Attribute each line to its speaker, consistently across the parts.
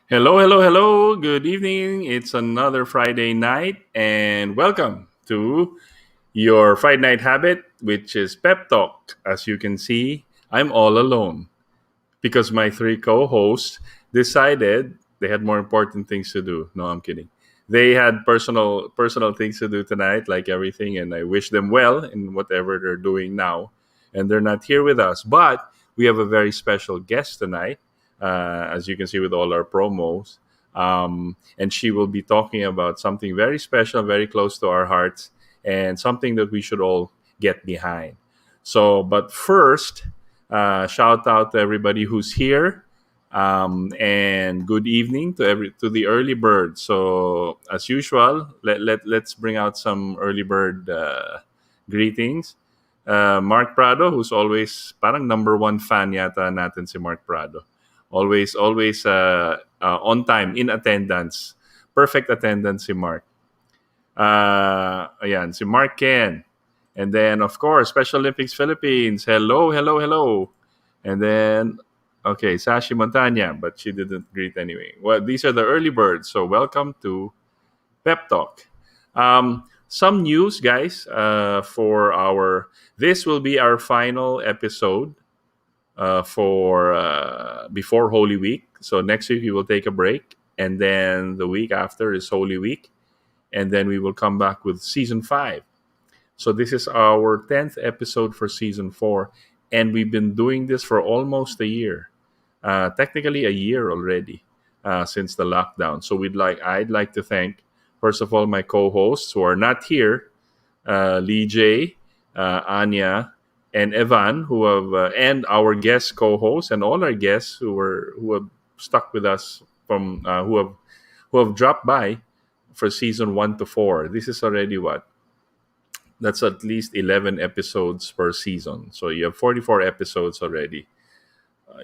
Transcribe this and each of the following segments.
Speaker 1: Hello, hello, hello. Good evening. It's another Friday night, and welcome to your Friday night habit, which is Pep Talk. As you can see, I'm all alone because my three co-hosts decided they had more important things to do. No, I'm kidding. They had personal things to do tonight, like everything, and I wish them well in whatever they're doing now. And they're not here with us, but we have a very special guest tonight, as you can see with all our promos. And she will be talking about something very special, very close to our hearts, and something that we should all get behind. So, but first, shout out to everybody who's here, and good evening to the early bird. So as usual, let's bring out some early bird greetings. Mark Prado, who's always parang number one fan yata natin si Mark Prado. Always on time, in attendance. Perfect attendance si Mark. Ayan, si Mark Ken. And then, of course, Special Olympics Philippines. Hello, hello, hello. And then, okay, Sashi Montana, but she didn't greet anyway. Well, these are the early birds. So welcome to Pep Talk. Some news, guys, for our... This will be our final episode for before Holy Week. So next week we will take a break. And then the week after is Holy Week. And then we will come back with Season 5. So this is our 10th episode for Season 4. And we've been doing this for almost a year. Technically a year already since the lockdown. So I'd like to thank, first of all, my co-hosts who are not here, Lee J, Anya, and Evan, who have and our guest co-hosts and all our guests who have stuck with us from who have dropped by for season 1 to 4. This is already what? That's at least 11 episodes per season. So you have 44 episodes already.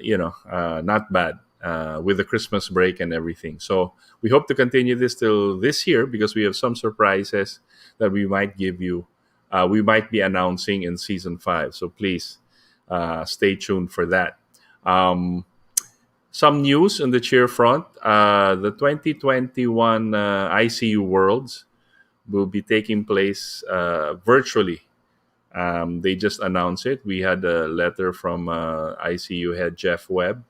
Speaker 1: Not bad with the Christmas break and everything. So we hope to continue this till this year because we have some surprises that we might give you. We might be announcing in season 5. So please stay tuned for that. Some news on the cheer front. The 2021 ICU Worlds will be taking place virtually. They just announced it. We had a letter from ICU head Jeff Webb,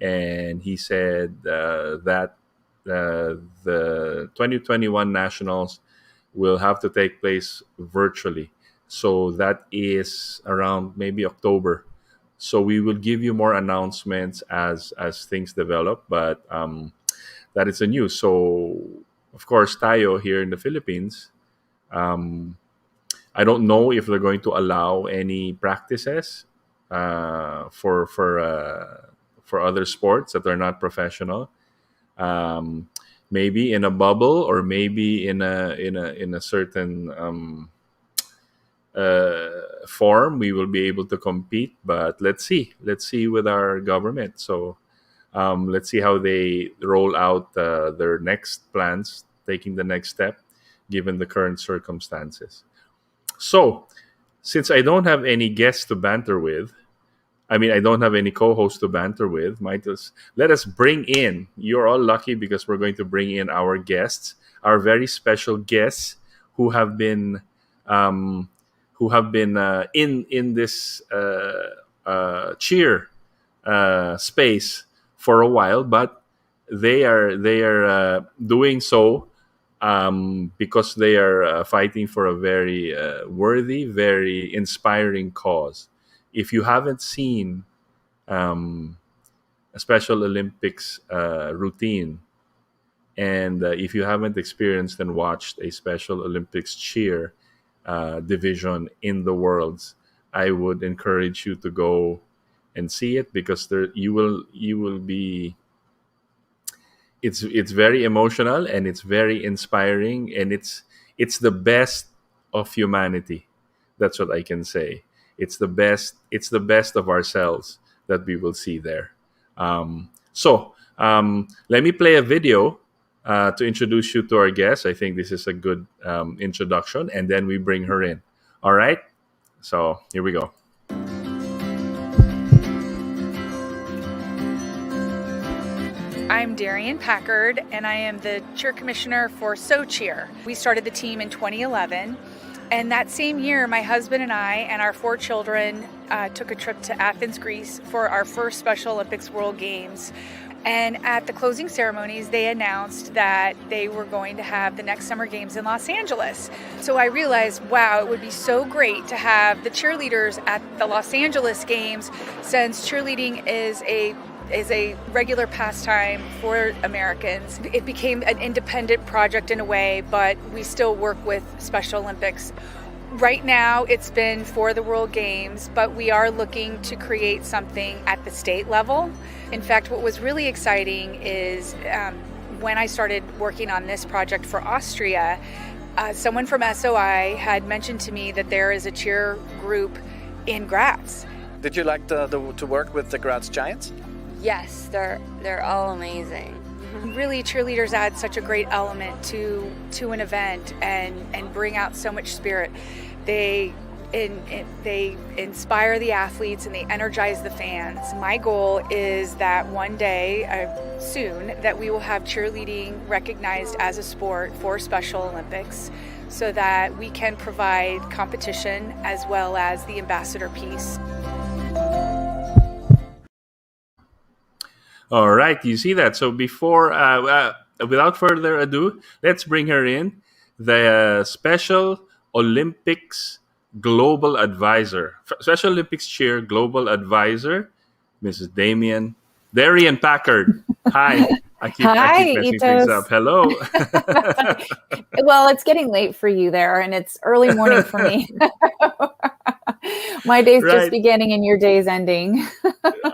Speaker 1: and he said that the 2021 nationals will have to take place virtually. So that is around maybe October. So we will give you more announcements as things develop, but that is the news. So of course, tayo here in the Philippines, I don't know if they're going to allow any practices for other sports that are not professional. Maybe in a bubble or maybe in a certain form we will be able to compete. But let's see with our government. So let's see how they roll out their next plans, taking the next step given the current circumstances. So, since I don't have any guests to banter with, I don't have any co-hosts to banter with, let us bring in, you're all lucky because we're going to bring in our guests, our very special guests who have been in this cheer space for a while, but they are doing so because they are fighting for a very worthy, very inspiring cause. If you haven't seen a Special Olympics routine, and if you haven't experienced and watched a Special Olympics cheer division in the Worlds, I would encourage you to go and see it, because you will be, it's very emotional, and it's very inspiring, and it's the best of humanity. That's what I can say. It's the best of ourselves that we will see there. Let me play a video to introduce you to our guest. I think this is a good introduction, and then we bring her in. All right, so here we go.
Speaker 2: I'm Darian Packard, and I am the cheer commissioner for So Cheer. We started the team in 2011, and that same year, my husband and I and our 4 children took a trip to Athens, Greece for our first Special Olympics World Games. And at the closing ceremonies, they announced that they were going to have the next Summer Games in Los Angeles. So I realized, wow, it would be so great to have the cheerleaders at the Los Angeles Games, since cheerleading is a regular pastime for Americans. It became an independent project in a way, but we still work with Special Olympics. Right now, it's been for the World Games, but we are looking to create something at the state level. In fact, what was really exciting is when I started working on this project for Austria, someone from SOI had mentioned to me that there is a cheer group in Graz.
Speaker 3: Did you like to work with the Graz Giants?
Speaker 4: Yes, they're all amazing.
Speaker 2: Really, cheerleaders add such a great element to an event and bring out so much spirit. They inspire the athletes and they energize the fans. My goal is that one day, soon, that we will have cheerleading recognized as a sport for Special Olympics, so that we can provide competition as well as the ambassador piece.
Speaker 1: All right, you see that. So before, without further ado, let's bring her in, the Special Olympics Global Advisor, Special Olympics Cheer Global Advisor, Mrs. Darian Packard. Hi. I keep messing things up. Hello.
Speaker 5: Well, it's getting late for you there, and it's early morning for me. My day's just beginning and your day's ending.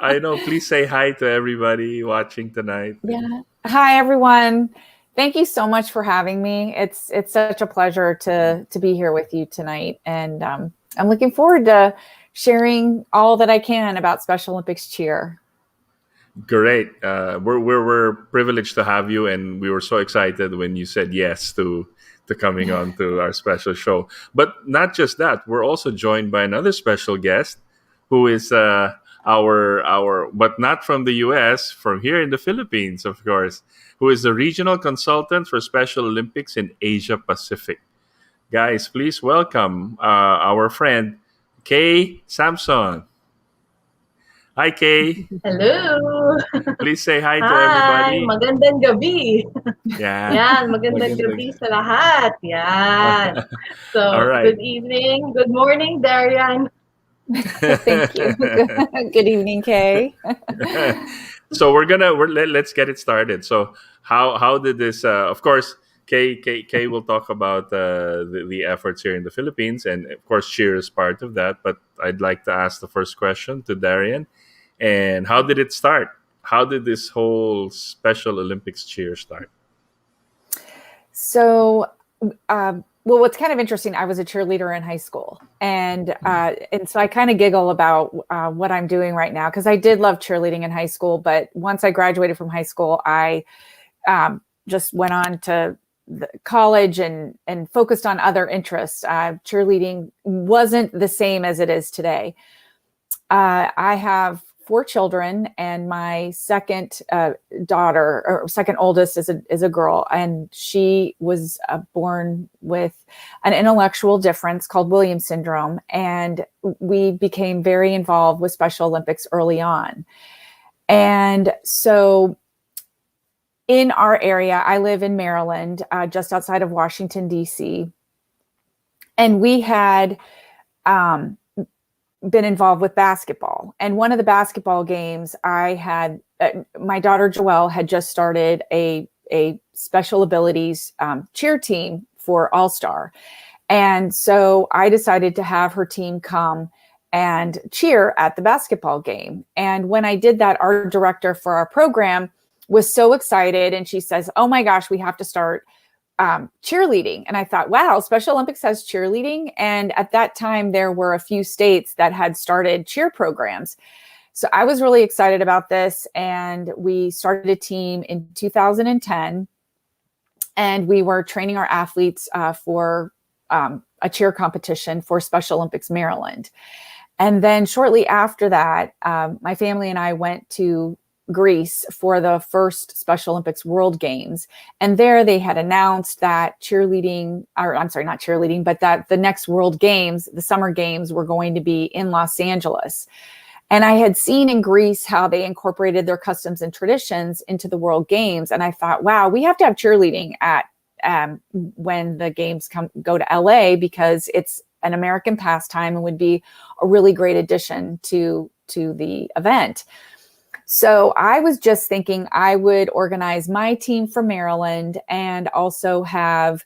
Speaker 1: I know. Please say hi to everybody watching tonight.
Speaker 5: Yeah. Hi, everyone. Thank you so much for having me. It's such a pleasure to be here with you tonight. And I'm looking forward to sharing all that I can about Special Olympics cheer.
Speaker 1: Great. We're privileged to have you, and we were so excited when you said yes to coming on to our special show. But not just that, we're also joined by another special guest who is our but not from the US, from here in the Philippines, of course, who is the regional consultant for Special Olympics in Asia Pacific. Guys, please welcome our friend Kay Samson. Hi, Kay.
Speaker 6: Hello.
Speaker 1: Please say hi to everybody.
Speaker 6: Hi, magandang gabi.
Speaker 1: Yeah.
Speaker 6: Yan, magandang gabi sa lahat. Yan. So,
Speaker 1: All right.
Speaker 6: Good evening. Good morning, Darian.
Speaker 5: Thank you. Good evening, Kay.
Speaker 1: So let's get it started. So how did this? Of course, Kay will talk about the efforts here in the Philippines, and of course, cheer is part of that. But I'd like to ask the first question to Darian. And how did it start? How did this whole Special Olympics cheer start?
Speaker 5: So, well, what's kind of interesting, I was a cheerleader in high school. And so I kind of giggle about what I'm doing right now, because I did love cheerleading in high school. But once I graduated from high school, I just went on to college and focused on other interests. Cheerleading wasn't the same as it is today. I have 4 children, and my second daughter, or second oldest, is a girl, and she was born with an intellectual difference called Williams syndrome, and we became very involved with Special Olympics early on. And so in our area, I live in Maryland, just outside of Washington, D.C., and we had been involved with basketball. And one of the basketball games I had, my daughter Joelle had just started a special abilities cheer team for All-Star. And so I decided to have her team come and cheer at the basketball game. And when I did that, our director for our program was so excited. And she says, oh my gosh, we have to start cheerleading. And I thought, wow, Special Olympics has cheerleading. And at that time, there were a few states that had started cheer programs. So I was really excited about this. And we started a team in 2010. And we were training our athletes for a cheer competition for Special Olympics Maryland. And then shortly after that, my family and I went to Greece for the first Special Olympics World Games. And there they had announced that cheerleading, or I'm sorry, not cheerleading, but that the next World Games, the Summer Games, were going to be in Los Angeles. And I had seen in Greece how they incorporated their customs and traditions into the World Games. And I thought, wow, we have to have cheerleading at when the games go to LA, because it's an American pastime and would be a really great addition to the event. So I was just thinking I would organize my team for Maryland and also have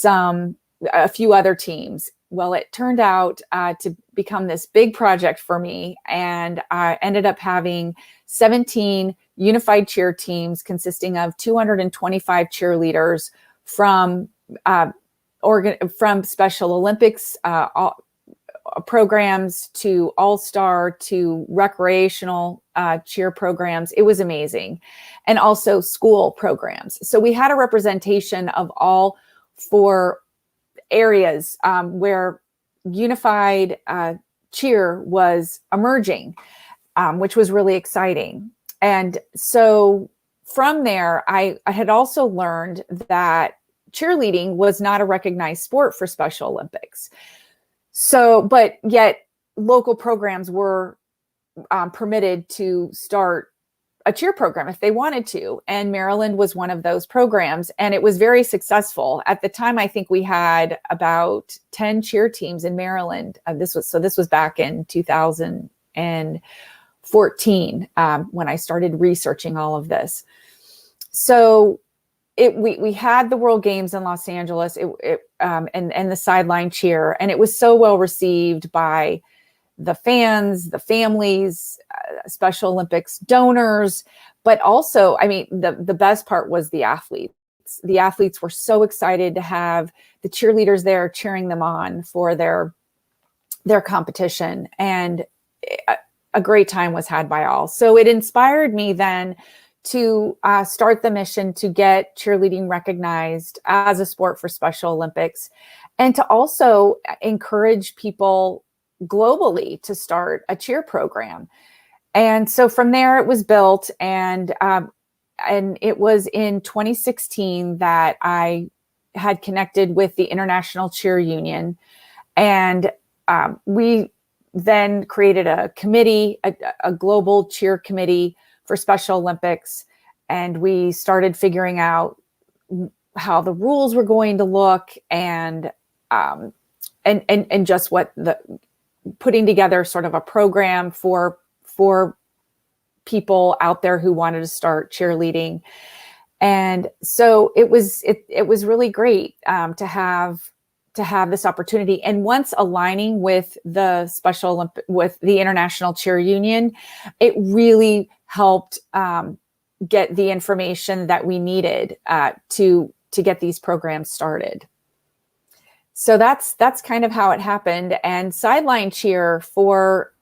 Speaker 5: a few other teams. Well, it turned out to become this big project for me, and I ended up having 17 unified cheer teams consisting of 225 cheerleaders from Special Olympics programs to all-star to recreational cheer programs. It was amazing. And also school programs. So we had a representation of all 4 areas where unified cheer was emerging, which was really exciting. And so from there, I had also learned that cheerleading was not a recognized sport for Special Olympics. So, but yet local programs were permitted to start a cheer program if they wanted to. And Maryland was one of those programs, and it was very successful. At the time, I think we had about 10 cheer teams in Maryland. This was back in 2014 when I started researching all of this. So we had the World Games in Los Angeles, and the sideline cheer, and it was so well received by the fans, the families, Special Olympics donors, but also, I mean, the best part was the athletes. The athletes were so excited to have the cheerleaders there cheering them on for their competition, and a great time was had by all. So it inspired me then to start the mission to get cheerleading recognized as a sport for Special Olympics, and to also encourage people globally to start a cheer program. And so from there it was built, and it was in 2016 that I had connected with the International Cheer Union, and we then created a committee, a global cheer committee for Special Olympics, and we started figuring out how the rules were going to look, and just putting together sort of a program for people out there who wanted to start cheerleading. And so it was really great to have this opportunity. And once aligning with the with the International Cheer Union, it really helped get the information that we needed to get these programs started. So that's kind of how it happened. And sideline cheer for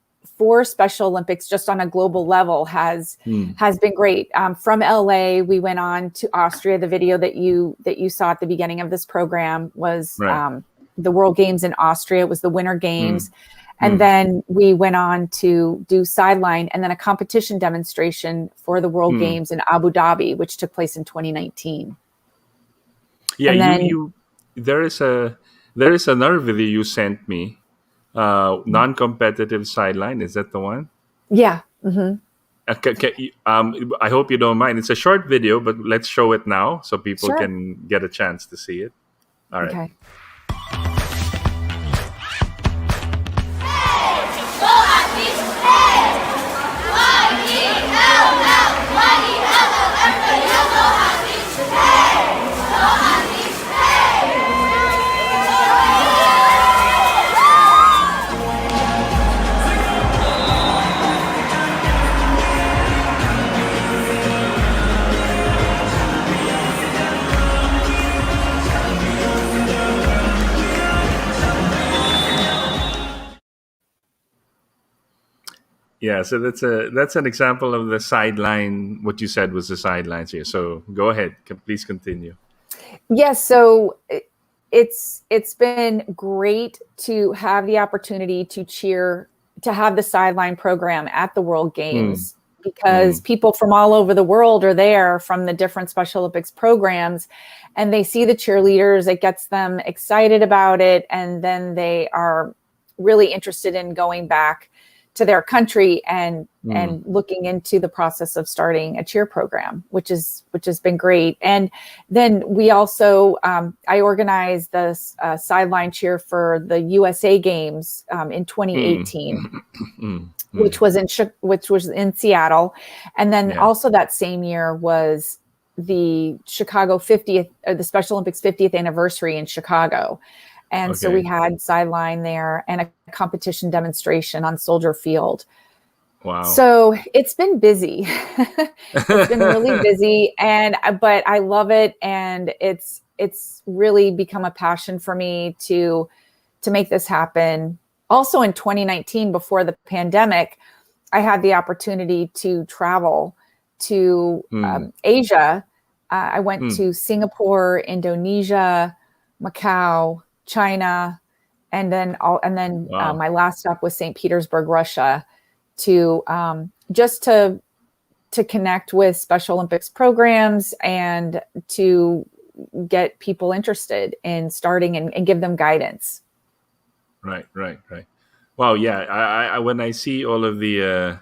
Speaker 5: Special Olympics, just on a global level, has been great. From LA, we went on to Austria. The video that you saw at the beginning of this program was the World Games in Austria. It was the Winter Games. And then we went on to do sideline and then a competition demonstration for the World Games in Abu Dhabi, which took place in 2019.
Speaker 1: Yeah,
Speaker 5: and then,
Speaker 1: there is another video you sent me, non-competitive sideline. Is that the one?
Speaker 5: Yeah. Mm-hmm.
Speaker 1: I hope you don't mind. It's a short video, but let's show it now so people can get a chance to see it. All right.
Speaker 5: Okay.
Speaker 1: Yeah, so that's an example of the sideline. What you said was the sidelines here. So go ahead, please continue.
Speaker 5: Yes, so it's been great to have the opportunity to cheer, to have the sideline program at the World
Speaker 1: Mm,
Speaker 5: Games, because
Speaker 1: mm,
Speaker 5: people from all over the world are there from the different Special Olympics programs, and they see the cheerleaders. It gets them excited about it, and then they are really interested in going back to their country
Speaker 1: mm,
Speaker 5: and looking into the process of starting a cheer program, which has been great. And then we also I organized the sideline cheer for the USA Games in
Speaker 1: mm,
Speaker 5: 2018,
Speaker 1: mm, mm.
Speaker 5: which was in Seattle, and then
Speaker 1: Yeah.
Speaker 5: also that same year was the Chicago 50th, or the Special Olympics 50th anniversary in Chicago. And so we
Speaker 1: Okay.
Speaker 5: had sideline there and a competition demonstration on Soldier Field.
Speaker 1: Wow.
Speaker 5: So it's been busy. It's been really busy, and but I love it, and it's really become a passion for me to make this happen. Also in 2019, before the pandemic, I had the opportunity to travel to
Speaker 1: Mm,
Speaker 5: Asia. I went
Speaker 1: mm.
Speaker 5: to Singapore, Indonesia, Macau, China, and then
Speaker 1: Wow.
Speaker 5: my last stop was St. Petersburg, Russia, to just to connect with Special Olympics programs and to get people interested in starting and give them guidance.
Speaker 1: Right. Right. Right. Wow. Yeah. When I see all of the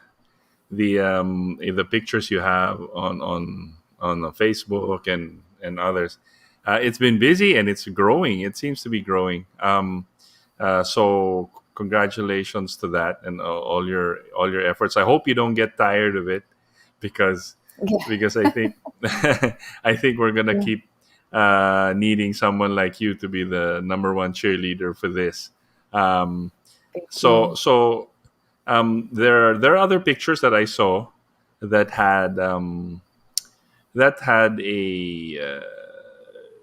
Speaker 1: pictures you have on Facebook and others, it's been busy and it's growing. It seems to be growing. So congratulations to that and all your efforts. I hope you don't get tired of it, because
Speaker 5: Yeah.
Speaker 1: I think I think we're gonna
Speaker 5: Yeah.
Speaker 1: keep needing someone like you to be the number one cheerleader for this. Um,
Speaker 5: Thank
Speaker 1: so
Speaker 5: you.
Speaker 1: so there are other pictures that I saw that had a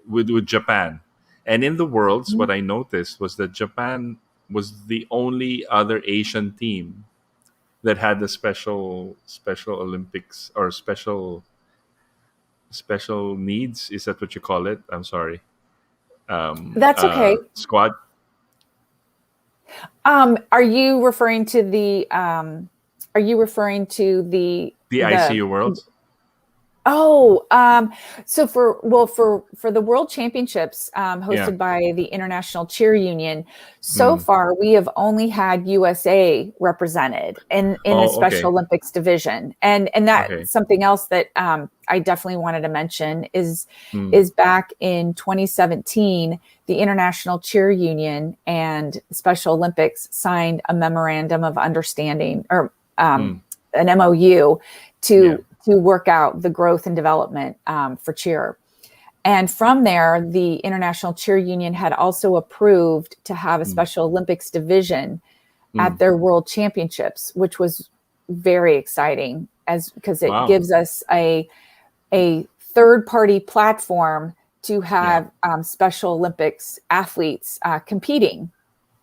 Speaker 1: with Japan, and in the worlds,
Speaker 5: Mhm.
Speaker 1: what I noticed was that Japan was the only other Asian team that had the special Olympics, or special needs. Is that what you call it? I'm sorry.
Speaker 5: That's okay.
Speaker 1: Squad,
Speaker 5: Are you referring to the
Speaker 1: the
Speaker 5: the
Speaker 1: ICU worlds.
Speaker 5: Oh, so for the World Championships
Speaker 1: Yeah.
Speaker 5: hosted by the International Cheer Union, so
Speaker 1: Mm.
Speaker 5: far we have only had USA represented in the
Speaker 1: Oh,
Speaker 5: Special
Speaker 1: okay.
Speaker 5: Olympics division, and
Speaker 1: Okay.
Speaker 5: that's something else that I definitely wanted to mention
Speaker 1: Mm.
Speaker 5: is back in 2017, the International Cheer Union and Special Olympics signed a memorandum of understanding, or
Speaker 1: Mm.
Speaker 5: an MOU
Speaker 1: Yeah.
Speaker 5: to work out the growth and development for cheer. And from there, the International Cheer Union had also approved to have a
Speaker 1: Mm.
Speaker 5: Special Olympics division at
Speaker 1: Mm.
Speaker 5: their World Championships, which was very exciting, as because it
Speaker 1: Wow.
Speaker 5: gives us a third party platform to
Speaker 1: Yeah.
Speaker 5: have Special Olympics athletes competing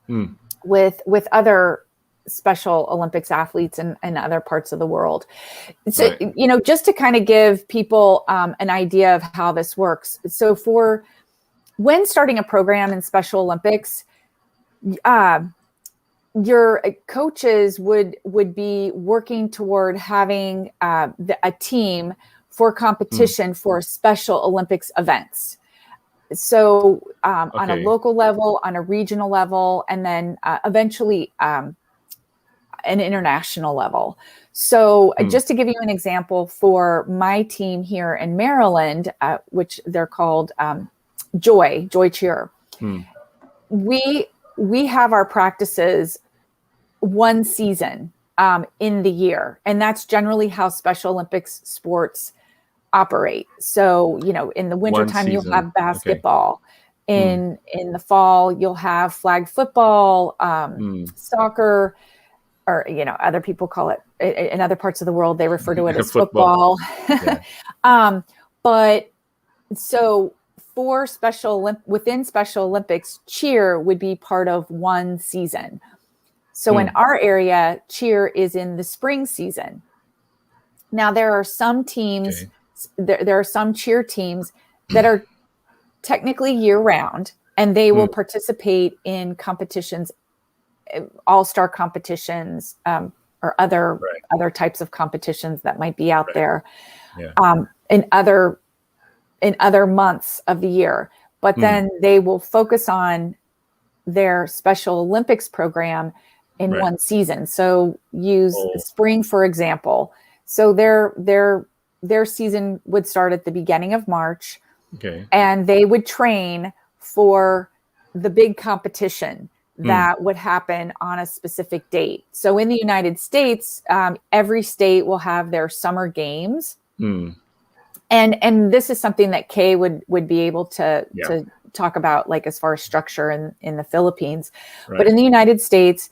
Speaker 1: Mm.
Speaker 5: with other Special Olympics athletes in other parts of the world. So,
Speaker 1: Right.
Speaker 5: just to kind of give people an idea of how this works. So, for when starting a program in Special Olympics, uh, your coaches would be working toward having a team for
Speaker 1: Mm.
Speaker 5: competition for Special Olympics events. So, on a
Speaker 1: Okay.
Speaker 5: local level, on a regional level, and then eventually an international level. So,
Speaker 1: Mm.
Speaker 5: just to give you an example, for my team here in Maryland, which they're called Joy Cheer,
Speaker 1: Mm.
Speaker 5: we we have our practices one season in the year, and that's generally how Special Olympics sports operate. So, in the
Speaker 1: One
Speaker 5: wintertime, you'll
Speaker 1: season.
Speaker 5: have
Speaker 1: Okay.
Speaker 5: basketball.
Speaker 1: Mm.
Speaker 5: In the fall, you'll have flag football,
Speaker 1: Mm.
Speaker 5: soccer, or other people call it, in other parts of the world they refer to it as
Speaker 1: Football.
Speaker 5: football.
Speaker 1: Yeah.
Speaker 5: But so for within Special Olympics, cheer would be part of one season. So in our area, cheer is in the spring season. Now there are some teams, there are some cheer teams that are technically year round, and they will participate in competitions, all-star competitions, or other types of competitions that might be out there in other months of the year. But then they will focus on their Special Olympics program in one season. So use spring, for example. So their season would start at the beginning of March, and they would train for the big competition that would happen on a specific date. So in the United States, every state will have their summer games. And this is something that Kay would be able to talk about, like as far as structure in the Philippines. But in the United States,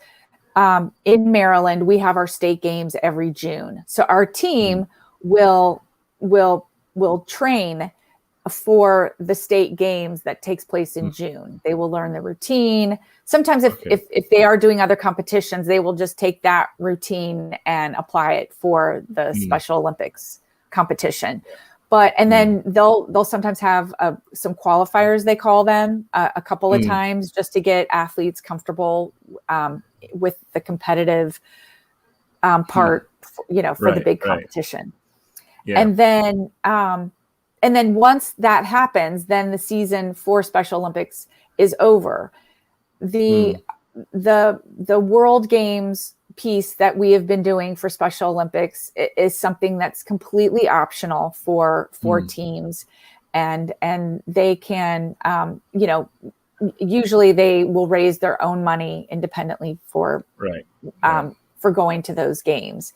Speaker 5: in Maryland, we have our state games every June. So our team will train for the state games that takes place in June. They will learn the routine. Sometimes if they are doing other competitions, they will just take that routine and apply it for the Special Olympics competition. And then they'll sometimes have some qualifiers, they call them, a couple of times, just to get athletes comfortable with the competitive part, for the big competition. And then once that happens, then the season for Special Olympics is over. The World Games piece that we have been doing for Special Olympics is something that's completely optional for teams, and they can usually they will raise their own money independently for going to those games.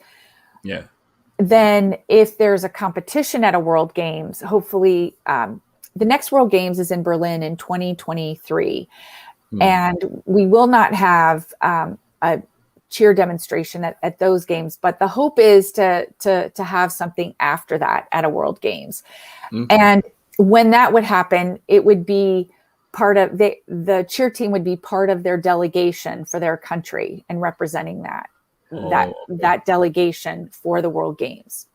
Speaker 5: Then if there's a competition at a World Games, hopefully the next World Games is in Berlin in 2023, and we will not have a cheer demonstration at those games, but the hope is to have something after that at a World Games. And when that would happen, it would be part of the cheer team would be part of their delegation for their country and representing that delegation for the World Games.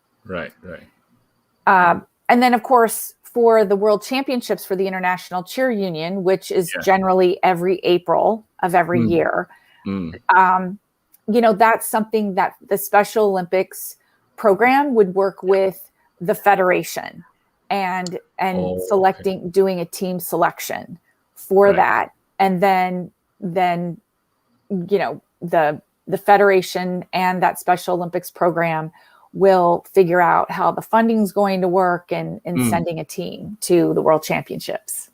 Speaker 5: And then of course, for the World Championships for the International Cheer Union, which is generally every April of every year, that's something that the Special Olympics program would work with the federation and doing a team selection for that. And then the federation and that Special Olympics program will figure out how the funding is going to work and sending a team to the World Championships.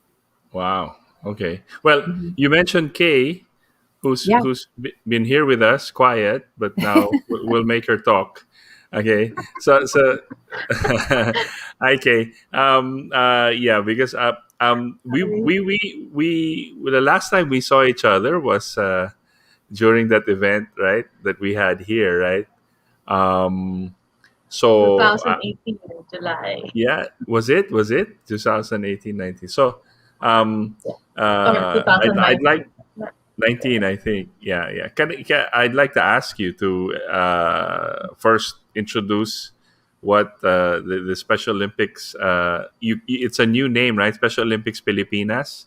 Speaker 1: Wow. Okay. Well, you mentioned Kay, who's been here with us, quiet, but now we'll make her talk. Okay. So hi Kay. Because we the last time we saw each other was during that event, right? That we had here, right? So
Speaker 6: 2018 in July.
Speaker 1: Yeah, was it 2018-19? So I'd like 19, I think. Yeah. I'd like to ask you to first introduce what the Special Olympics. It's a new name, right? Special Olympics Pilipinas,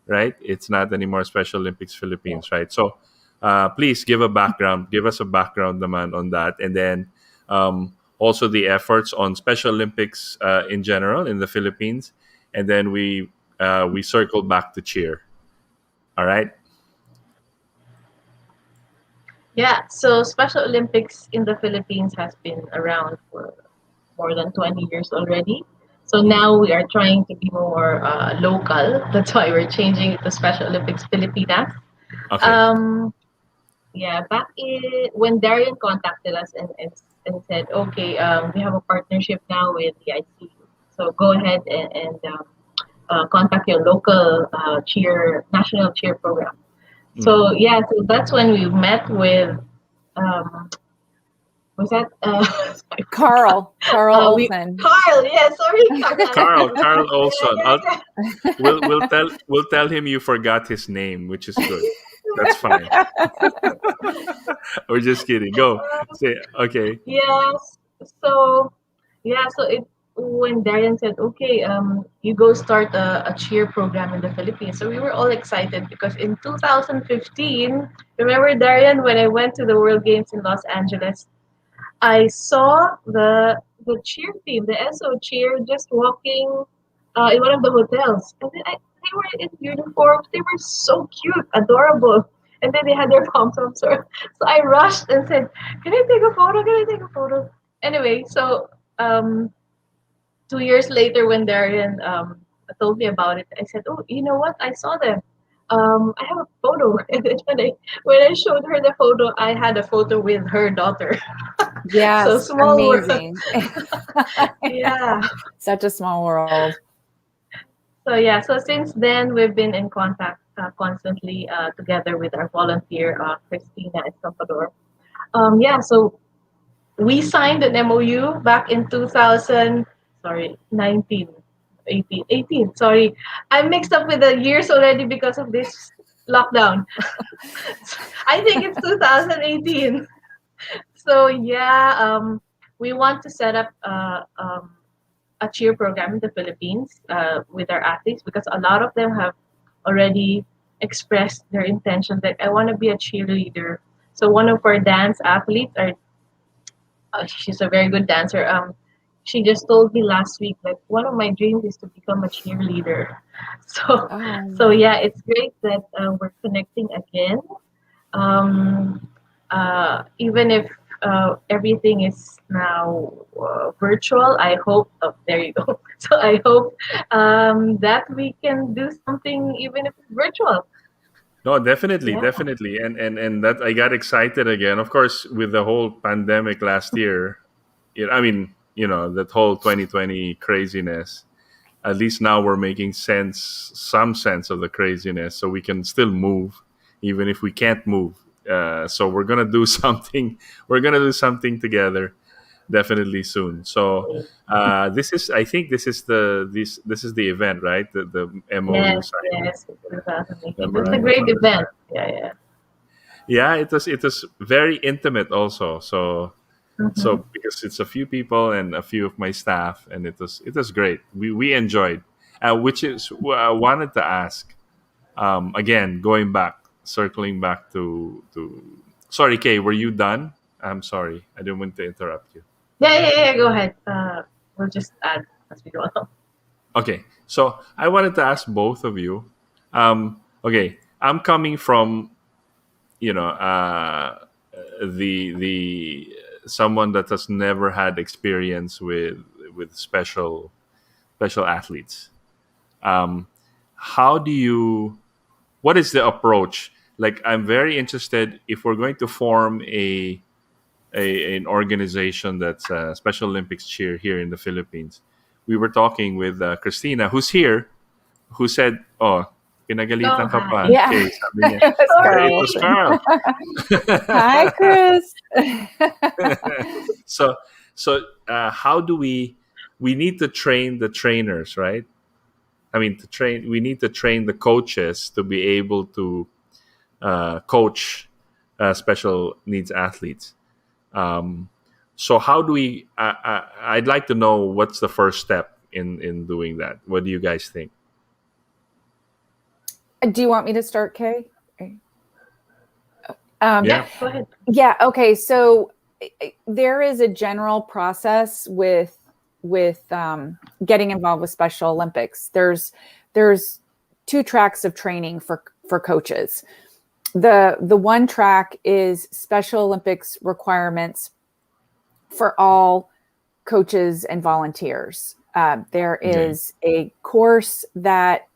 Speaker 1: right? It's not anymore Special Olympics Philippines, right? So please give us a background naman on that, and then also the efforts on Special Olympics in general in the Philippines, and then we circle back to cheer. All right.
Speaker 6: Yeah, so Special Olympics in the Philippines has been around for more than 20 years already. So now we are trying to be more local. That's why we're changing it to Special Olympics Pilipinas.
Speaker 1: Okay.
Speaker 6: Back when Darian contacted us and said, okay, we have a partnership now with the ICU. So go ahead and contact your local national cheer program. So that's when we met with was that
Speaker 5: Carl Olson.
Speaker 6: Carl, yeah, sorry.
Speaker 1: Carl Olson. We'll tell him you forgot his name, which is good. That's fine. We're just kidding. Go. Say okay.
Speaker 6: Yes. So yeah, so it when Darian said, "Okay, you go start a cheer program in the Philippines," so we were all excited because in 2015, remember Darian, when I went to the World Games in Los Angeles, I saw the cheer team, the SO cheer, just walking in one of the hotels, and then they were in uniforms. They were so cute, adorable, and then they had their pom poms. So I rushed and said, "Can I take a photo? Can I take a photo?" Anyway, so 2 years later, when Darian told me about it, I said, "Oh, you know what? I saw them. I have a photo." And then when I showed her the photo, I had a photo with her daughter. So
Speaker 5: Yes,
Speaker 6: small world.
Speaker 5: amazing.
Speaker 6: Yeah.
Speaker 5: Such a small world.
Speaker 6: So yeah. So since then, we've been in contact constantly together with our volunteer Christina and Salvador. Yeah. So we signed an MOU back in 2000. Sorry, 19, 18, 18. Sorry, I'm mixed up with the years already because of this lockdown. I think it's 2018. So yeah, we want to set up a cheer program in the Philippines with our athletes because a lot of them have already expressed their intention that I want to be a cheerleader. So one of our dance athletes, she's a very good dancer. She just told me last week like one of my dreams is to become a cheerleader. So
Speaker 5: Oh,
Speaker 6: so yeah, it's great that we're connecting again. Um, Even if everything is now virtual, I hope. Oh, there you go. So I hope that we can do something even if it's virtual.
Speaker 1: No, definitely,
Speaker 6: Yeah.
Speaker 1: definitely, and that I got excited again. Of course, with the whole pandemic last year, I mean, that whole 2020 craziness. At least now we're making some sense of the craziness, so we can still move, even if we can't move. So we're gonna do something. We're gonna do something together, definitely soon. So this is, I think, this is the event, right? The MOU
Speaker 6: Yes.
Speaker 1: signing,
Speaker 6: Yes. 2018. It's a great
Speaker 1: memorandum.
Speaker 6: event. Yeah. Yeah.
Speaker 1: Yeah, it was very intimate also. So
Speaker 6: Mm-hmm.
Speaker 1: because it's a few people and a few of my staff, and it was great. We enjoyed, which is I wanted to ask again, going back, circling back to. Sorry, Kay, were you done? I'm sorry, I didn't want to interrupt you.
Speaker 6: Yeah. Yeah. Yeah. Go ahead. We'll just add as we go along.
Speaker 1: Okay, so I wanted to ask both of you. Okay, I'm coming from the someone that has never had experience with special athletes. um how do you what is the approach? Like, I'm very interested if we're going to form an organization that's Special Olympics cheer here in the Philippines. We were talking with Christina, who's here, who said, "Oh,
Speaker 6: Oh,
Speaker 1: pinagalitan ka
Speaker 6: hi.
Speaker 1: pa."
Speaker 5: yeah.
Speaker 1: Okay, sabi niya.
Speaker 5: It's
Speaker 1: It
Speaker 5: Carl.
Speaker 1: was
Speaker 6: Sorry.
Speaker 1: Carl.
Speaker 5: Hi, Chris.
Speaker 1: so how do we need to train the trainers, right? I mean, we need to train the coaches to be able to coach special needs athletes. um, so how do we I'd like to know what's the first step in doing that. What do you guys think?
Speaker 5: Do you want me to start, Kay? Um,
Speaker 6: Yeah.
Speaker 1: Yeah.
Speaker 6: Go ahead.
Speaker 5: yeah. Okay. So there is a general process with getting involved with Special Olympics. There's two tracks of training for coaches. The one track is Special Olympics requirements for all coaches and volunteers. There
Speaker 1: Okay.
Speaker 5: is a course that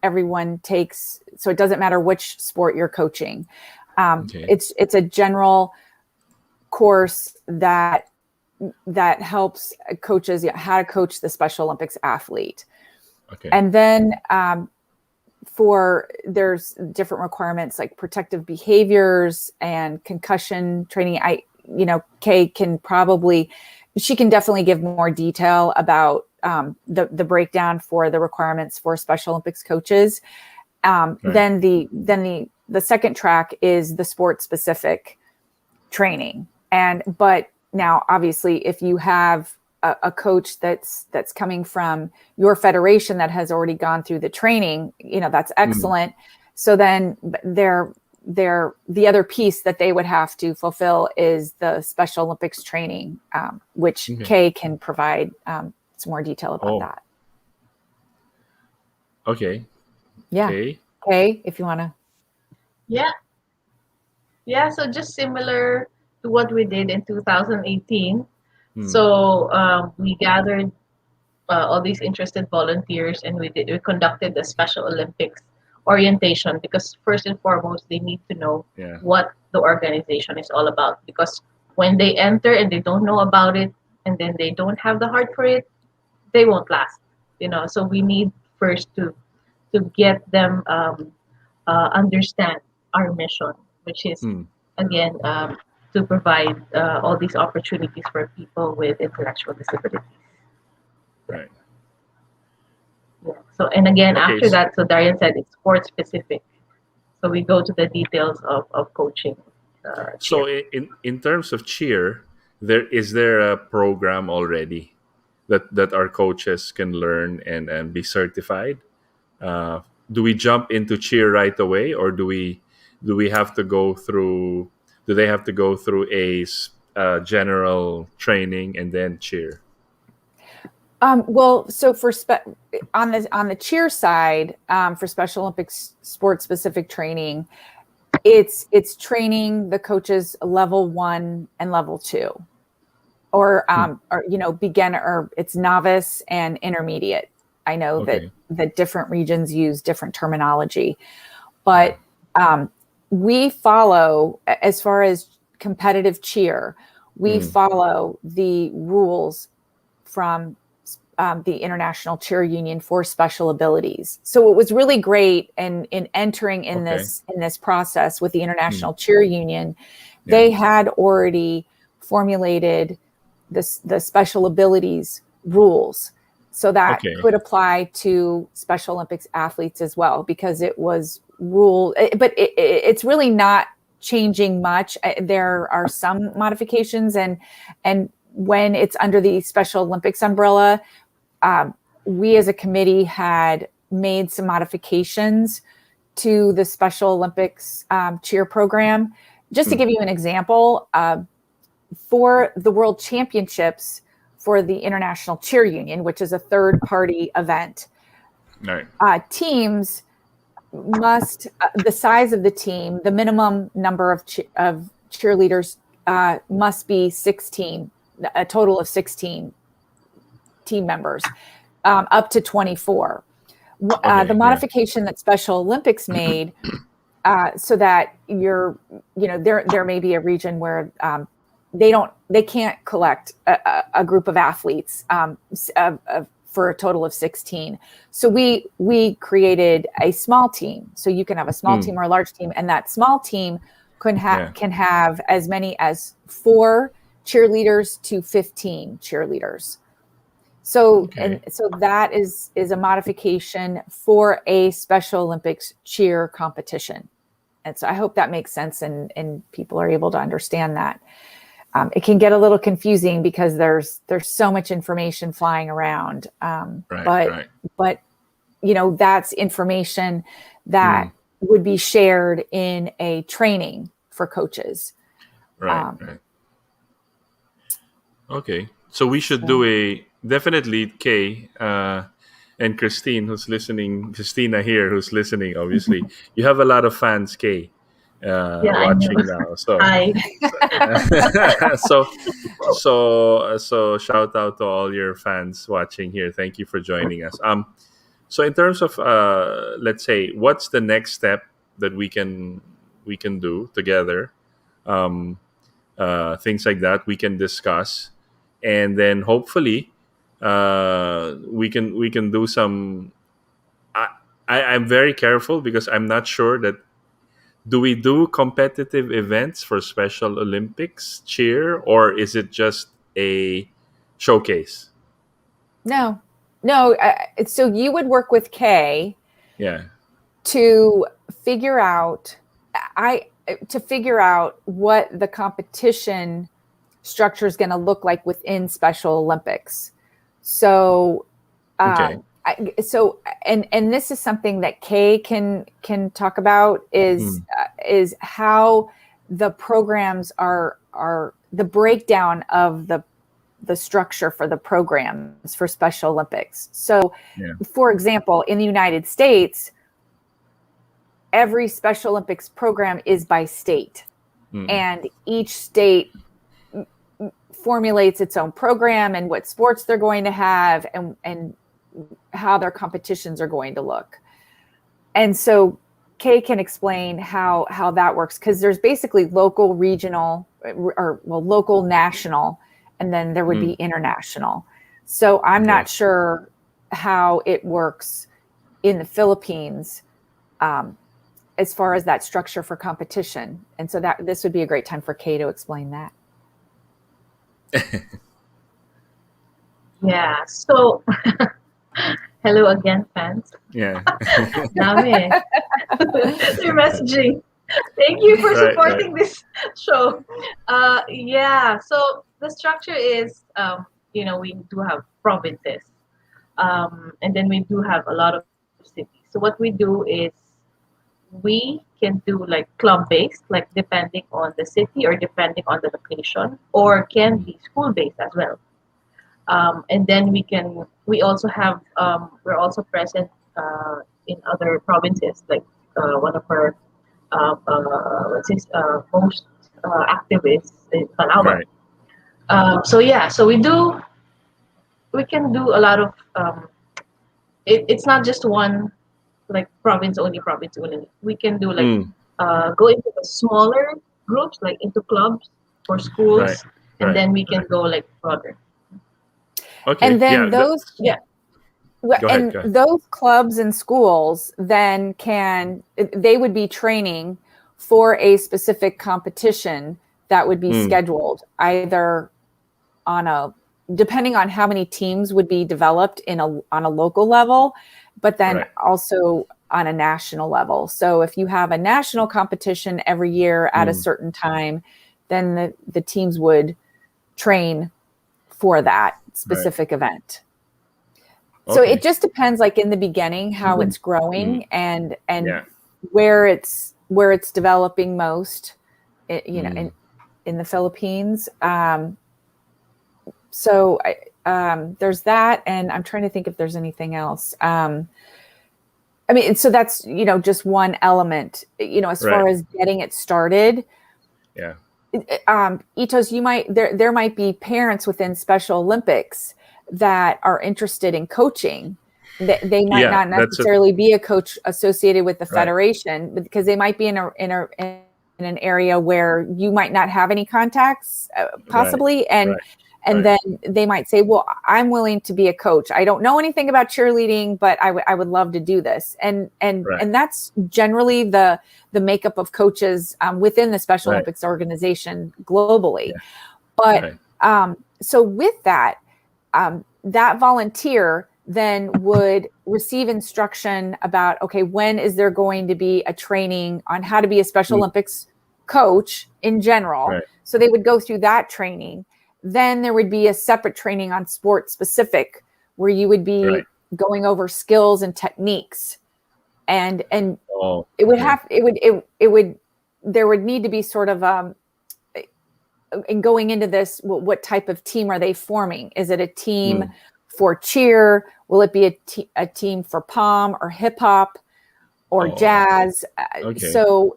Speaker 5: everyone takes, so it doesn't matter which sport you're coaching.
Speaker 1: Okay.
Speaker 5: It's a general course that helps coaches how to coach the Special Olympics athlete.
Speaker 1: Okay.
Speaker 5: And then there's different requirements like protective behaviors and concussion training. Kay she can definitely give more detail about the breakdown for the requirements for Special Olympics coaches.
Speaker 1: Right.
Speaker 5: Then the the second track is the sport specific training. But now, obviously, if you have a coach that's coming from your federation that has already gone through the training, that's excellent. So then the other piece that they would have to fulfill is the Special Olympics training, which Kay can provide some more detail about that.
Speaker 1: Okay.
Speaker 5: Yeah. Kay, if you want to.
Speaker 6: Yeah, so just similar to what we did in 2018. So we gathered all these interested volunteers, and we conducted the Special Olympics orientation, because first and foremost they need to know what the organization is all about, because when they enter and they don't know about it, and then they don't have the heart for it, they won't last. So we need first to get them understand our mission, which is again to provide all these opportunities for people with intellectual disabilities.
Speaker 1: Right.
Speaker 6: Yeah. So, and again,
Speaker 1: Okay,
Speaker 6: after that, so Darian said it's sport specific. So we go to the details of coaching.
Speaker 1: So in terms of cheer, is there a program already that our coaches can learn and be certified? Do we jump into cheer right away, or do we have to go through? Do they have to go through a general training and then cheer?
Speaker 5: Well, so on the cheer side, for Special Olympics sport specific training, it's training the coaches level 1 and level 2, or beginner, or it's novice and intermediate. I know that different regions use different terminology, but we follow, as far as competitive cheer, we follow the rules from the International Cheer Union for special abilities. So it was really great in entering in this process with the International Cheer Union. They had already formulated the special abilities rules, so that could apply to Special Olympics athletes as well, because it was but it's really not changing much. There are some modifications, and when it's under the Special Olympics umbrella, we as a committee had made some modifications to the Special Olympics cheer program. Just to give you an example, for the World Championships for the International Cheer Union, which is a third-party event, teams must, the size of the team, the minimum number of cheerleaders must be 16, a total of 16 team members, up to 24. The modification that Special Olympics made, so that there may be a region where they can't collect a group of athletes for a total of 16. So we created a small team. So you can have a small team or a large team, and that small team can have as many as 4 cheerleaders to 15 cheerleaders. So so that is a modification for a Special Olympics cheer competition. And so I hope that makes sense and people are able to understand that. It can get a little confusing because there's so much information flying around. But that's information that would be shared in a training for coaches.
Speaker 1: Right. Okay. So we should do definitely Kay and Christine, who's listening, Christina here, who's listening, obviously. You have a lot of fans, Kay, watching now. So, so shout out to all your fans watching here. Thank you for joining us. So in terms of, let's say, what's the next step that we can do together? Things like that we can discuss, and then hopefully we can do some. I'm very careful because I'm not sure that do we do competitive events for Special Olympics cheer, or is it just a showcase?
Speaker 5: No. So you would work with Kay,
Speaker 1: yeah,
Speaker 5: to figure out to figure out what the competition structure is going to look like within Special Olympics. So,
Speaker 1: Okay.
Speaker 5: And this is something that Kay can talk about is how the programs are the breakdown of the structure for the programs for Special Olympics. So, for example, in the United States, every Special Olympics program is by state, and each state formulates its own program and what sports they're going to have and how their competitions are going to look. And so Kay can explain how that works, because there's basically local, regional, or local, national, and then there would be international. So I'm not sure how it works in the Philippines as far as that structure for competition. And so that this would be a great time for Kay to explain that.
Speaker 6: Yeah. So, hello again, fans.
Speaker 1: Yeah.
Speaker 6: Dami. They're messaging. Thank you for supporting this show. Yeah. So the structure is, we do have provinces, and then we do have a lot of cities. So what we do is we can do like club-based, like depending on the city or depending on the location, or can be school-based as well. And then we also have, we're also present in other provinces, like one of our most active is in Palawan. So we can do a lot of, it's not just one, like province only. We can do like go into the smaller groups, like into clubs for schools, and then we can go like broader.
Speaker 5: Okay. And then those those clubs and schools then they would be training for a specific competition that would be scheduled either depending on how many teams would be developed on a local level, but then also on a national level. So if you have a national competition every year at a certain time, then the teams would train for that specific event. So it just depends, like in the beginning, how it's growing and where it's developing most, in the Philippines. So there's that, and I'm trying to think if there's anything else. So that's just one element. As far as getting it started.
Speaker 1: Yeah.
Speaker 5: Itos, there might be parents within Special Olympics that are interested in coaching. They might not necessarily be a coach associated with the federation, because they might be in an area where you might not have any contacts, possibly, and then they might say, "Well, I'm willing to be a coach. I don't know anything about cheerleading, but I would love to do this." And that's generally the makeup of coaches within the Special Olympics organization globally. But so with that, that volunteer then would receive instruction about, okay, when is there going to be a training on how to be a Special Olympics coach in general? So they would go through that training. Then there would be a separate training on sport specific, where you would be going over skills and techniques, and there would need to be sort of in going into this, what type of team are they forming? Is it a team for cheer? Will it be a team for pom or hip hop or jazz? So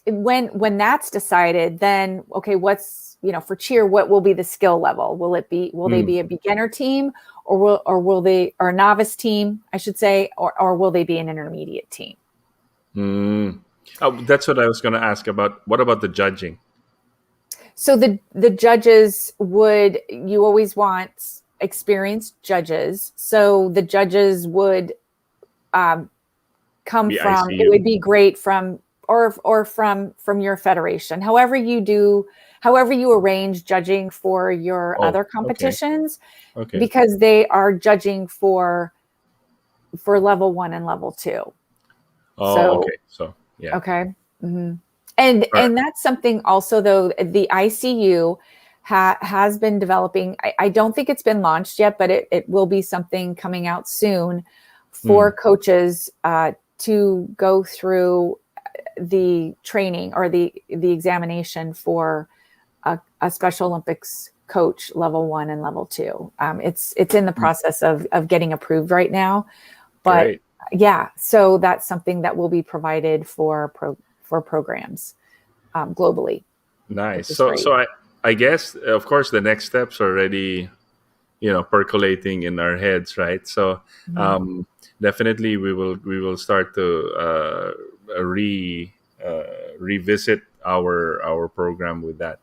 Speaker 5: when that's decided, then what's for cheer, what will be the skill level? Will they be a beginner team, or will they, or a novice team, I should say, or will they be an intermediate team?
Speaker 1: Oh, that's what I was going to ask about. What about the judging?
Speaker 5: So the judges you always want experienced judges. So the judges would come from, ICU. It would be great from, or from your federation. However you arrange judging for your other competitions, because they are judging for level 1 and level 2.
Speaker 1: Oh, so, okay. So, yeah.
Speaker 5: Okay. And
Speaker 1: Right.
Speaker 5: that's something also, though, the ICU has been developing. I don't think it's been launched yet, but it will be something coming out soon for
Speaker 1: Mm.
Speaker 5: coaches to go through the training or the examination for a Special Olympics coach level 1 and level 2. It's in the process of getting approved right now, but
Speaker 1: Great.
Speaker 5: yeah, so that's something that will be provided for programs globally, which
Speaker 1: Nice.
Speaker 5: is
Speaker 1: So
Speaker 5: great.
Speaker 1: so I guess of course the next steps are already percolating in our heads, right? So
Speaker 5: Mhm.
Speaker 1: um, definitely we will start to revisit our program with that.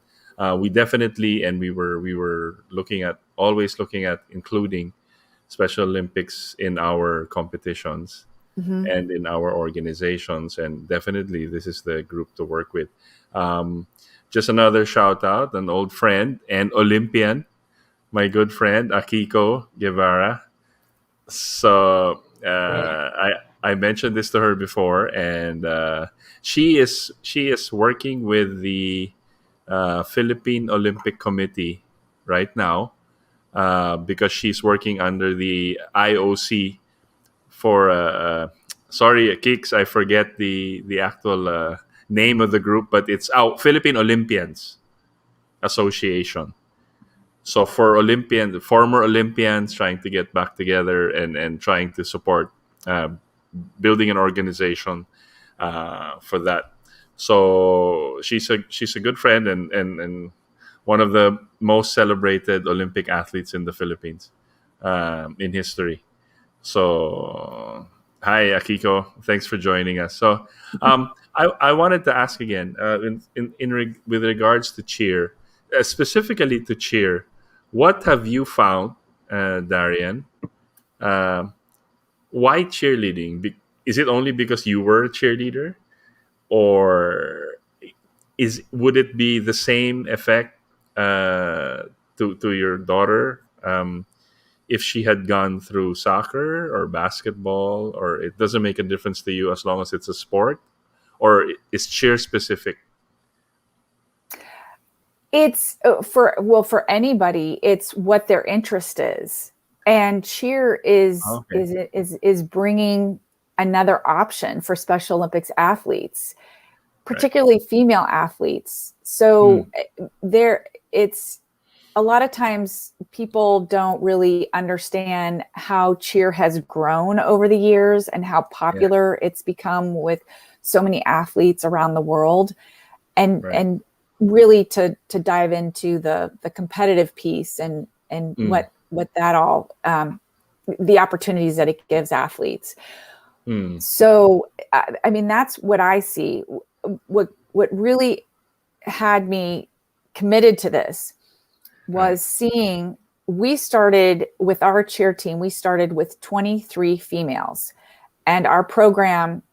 Speaker 1: We definitely, and we were always looking at including Special Olympics in our competitions
Speaker 5: Mhm.
Speaker 1: and in our organizations, and definitely this is the group to work with. Um, just another shout out, an old friend and Olympian, my good friend Akiko Guevara. So I mentioned this to her before, and she is working with the Philippine Olympic Committee right now, because she's working under the IOC for sorry, Kicks, I forget the actual name of the group, but it's out Philippine Olympians Association. So for former Olympians trying to get back together and trying to support uh, building an organization for that. So she's a good friend and one of the most celebrated Olympic athletes in the Philippines in history. So hi Akiko, thanks for joining us. So I wanted to ask again with regards to cheer, specifically to cheer. What have you found, Darian? Um, why cheerleading? Is it only because you were a cheerleader, or would it be the same effect to your daughter if she had gone through soccer or basketball, or it doesn't make a difference to you as long as it's a sport, or is cheer specific?
Speaker 5: It's for anybody, it's what their interest is, and cheer
Speaker 1: Okay.
Speaker 5: is bringing another option for Special Olympics athletes,
Speaker 1: Right.
Speaker 5: particularly female athletes.
Speaker 1: Hmm.
Speaker 5: So there, it's a lot of times people don't really understand how cheer has grown over the years and how
Speaker 1: Yeah.
Speaker 5: popular it's become with so many athletes around the world,
Speaker 1: Right.
Speaker 5: and really to dive into the competitive piece and
Speaker 1: Hmm.
Speaker 5: what that all the opportunities that it gives athletes.
Speaker 1: Hmm.
Speaker 5: So I mean, that's what I see. What really had me committed to this
Speaker 1: Right.
Speaker 5: was seeing, we started with our cheer team, we started with 23 females, and our program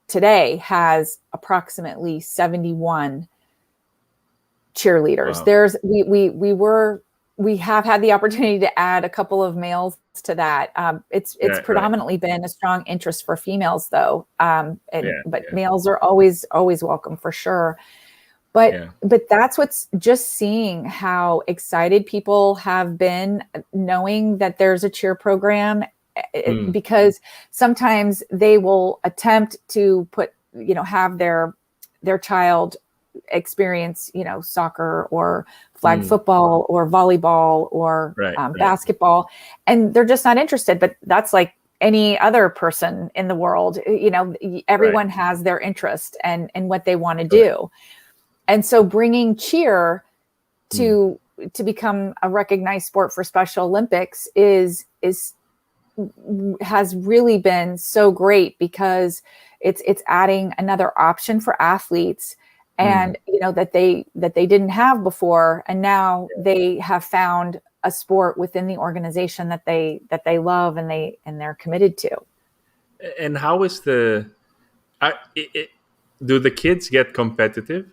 Speaker 5: today has approximately 71 cheerleaders.
Speaker 1: Wow.
Speaker 5: There's we have had the opportunity to add a couple of males to that. It's
Speaker 1: Right. Right.
Speaker 5: predominantly been a strong interest for females, though, and
Speaker 1: Yeah.
Speaker 5: but
Speaker 1: Yeah.
Speaker 5: males are always welcome for sure. But
Speaker 1: Yeah.
Speaker 5: that's what's just seeing how excited people have been knowing that there's a cheer program,
Speaker 1: Hmm.
Speaker 5: because sometimes they will attempt to have their child experience, soccer or flag
Speaker 1: Hmm.
Speaker 5: football or volleyball or
Speaker 1: Right. Right.
Speaker 5: basketball, and they're just not interested. But that's like any other person in the world.
Speaker 1: Right.
Speaker 5: Everyone has their interest and what they want to
Speaker 1: Correct.
Speaker 5: do. And so bringing cheer
Speaker 1: Hmm.
Speaker 5: to become a recognized sport for Special Olympics is has really been so great, because it's adding another option for athletes,
Speaker 1: Hmm.
Speaker 5: and that they didn't have before, and now they have found a sport within the organization that they love and they're committed to.
Speaker 1: And how is I, it, do the kids get competitive?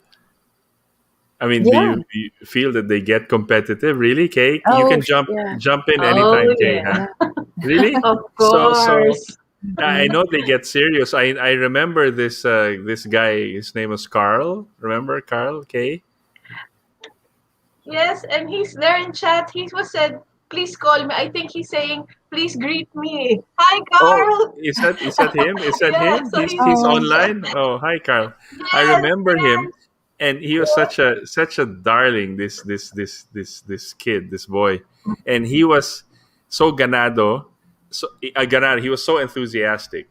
Speaker 1: I mean,
Speaker 5: Yeah.
Speaker 1: do you feel that they get competitive? Really, Kay? You
Speaker 5: Oh
Speaker 1: can jump
Speaker 5: yeah.
Speaker 1: jump in
Speaker 6: Oh
Speaker 1: anytime, Kay.
Speaker 6: yeah,
Speaker 1: Huh?
Speaker 5: Yeah.
Speaker 1: Really?
Speaker 6: of
Speaker 1: So
Speaker 6: course.
Speaker 1: I know they get serious. I remember this guy. His name was Carl. Remember Carl K?
Speaker 6: Yes, and he's there in chat. He was said, "Please call me." I think he's saying, "Please greet me." Hi,
Speaker 1: Oh,
Speaker 6: Carl.
Speaker 1: is that him? Is that
Speaker 6: Yeah,
Speaker 1: him?
Speaker 6: so
Speaker 1: He's
Speaker 5: Oh,
Speaker 1: online. Oh, hi, Carl. I
Speaker 6: yes,
Speaker 1: remember him,
Speaker 6: yes.
Speaker 1: and he was such a darling. This kid, this boy, and he was so ganado. So ganado. He was so enthusiastic,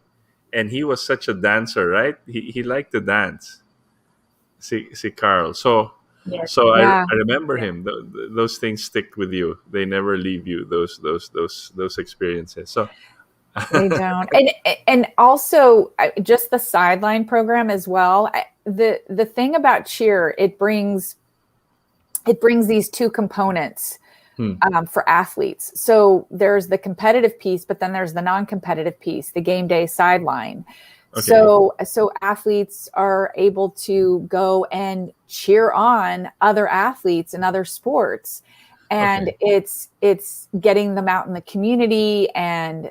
Speaker 1: and he was such a dancer. Right? He liked to dance. See Carl. So
Speaker 6: Yes,
Speaker 1: so I,
Speaker 5: yeah,
Speaker 1: I remember
Speaker 6: yeah.
Speaker 1: him. Those things stick with you. They never leave you. Those experiences. So.
Speaker 5: they don't. And also just the sideline program as well. The thing about cheer, it brings these two components
Speaker 1: Hmm.
Speaker 5: for athletes. So there's the competitive piece, but then there's the non-competitive piece, the game day sideline.
Speaker 1: Okay.
Speaker 5: So athletes are able to go and cheer on other athletes in other sports. And
Speaker 1: Okay.
Speaker 5: it's getting them out in the community and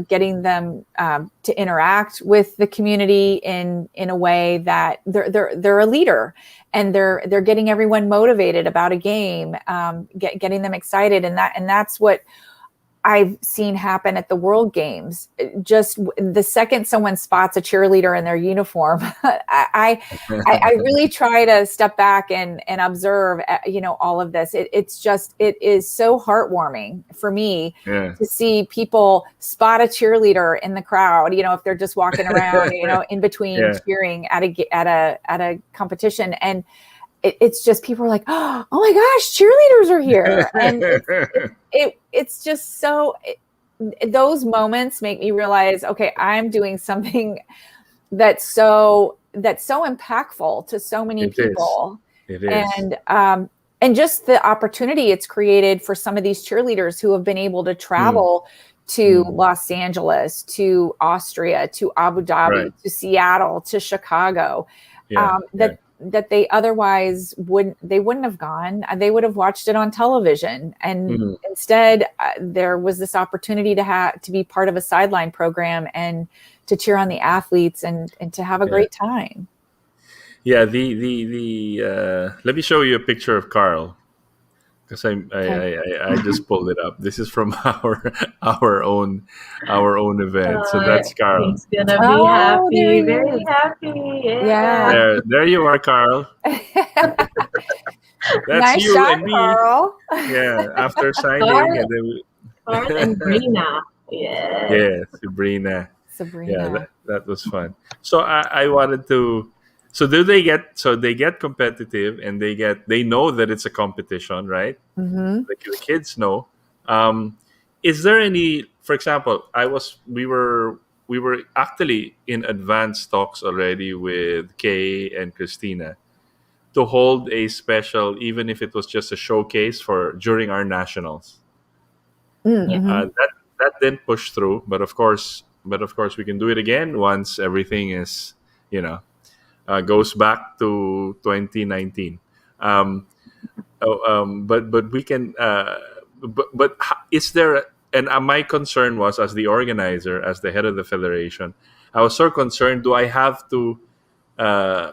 Speaker 5: getting them to interact with the community in a way that they're a leader, and they're getting everyone motivated about a game, getting them excited, and that's what I've seen happen at the World Games. Just the second someone spots a cheerleader in their uniform, I really try to step back and observe, all of this. It is so heartwarming for me
Speaker 1: Yeah.
Speaker 5: to see people spot a cheerleader in the crowd. If they're just walking around, in between
Speaker 1: Yeah.
Speaker 5: cheering at a competition, and it's just people are like, oh my gosh, cheerleaders are here, and it's just so. Those moments make me realize, okay, I'm doing something that's so impactful to so many
Speaker 1: It is.
Speaker 5: people,
Speaker 1: It is.
Speaker 5: and just the opportunity it's created for some of these cheerleaders who have been able to
Speaker 1: Mm,
Speaker 5: travel to
Speaker 1: mm.
Speaker 5: Los Angeles, to Austria, to Abu
Speaker 1: Right.
Speaker 5: Dhabi, to Seattle, to Chicago,
Speaker 1: Yeah. Yeah.
Speaker 5: that they otherwise wouldn't have gone. They would have watched it on television, and
Speaker 1: Mm.
Speaker 5: instead there was this opportunity to be part of a sideline program and to cheer on the athletes and to have a
Speaker 1: Yeah.
Speaker 5: great time.
Speaker 1: Yeah. The let me show you a picture of Carl, because
Speaker 5: Okay.
Speaker 1: I just pulled it up. This is from our own our own event. So that's Carl.
Speaker 6: He's gonna be
Speaker 5: Oh, there
Speaker 6: happy,
Speaker 5: he
Speaker 6: very
Speaker 5: is.
Speaker 6: happy.
Speaker 5: Yeah.
Speaker 6: Yeah.
Speaker 1: There you are, Carl. That's
Speaker 5: Nice
Speaker 1: you
Speaker 5: shot,
Speaker 1: and me.
Speaker 5: Carl.
Speaker 1: Yeah. After signing,
Speaker 6: Carl,
Speaker 1: and then
Speaker 6: Carl and Brina. Yes.
Speaker 1: yeah, Sabrina. Yeah,
Speaker 5: Sabrina.
Speaker 1: that was fun. So I wanted to. So do they get? So they get competitive, and they know that it's a competition, right?
Speaker 5: Mm-hmm.
Speaker 1: The kids know. Um, is there any? For example, we were actually in advanced talks already with Kay and Christina to hold a special, even if it was just a showcase for during our nationals.
Speaker 6: Yeah.
Speaker 5: Mm-hmm.
Speaker 1: That didn't push through, but of course we can do it again once everything is you know goes back to 2019. Um, but we can. Is there? And my concern was, as the organizer, as the head of the federation, I was so concerned. Do I have to uh,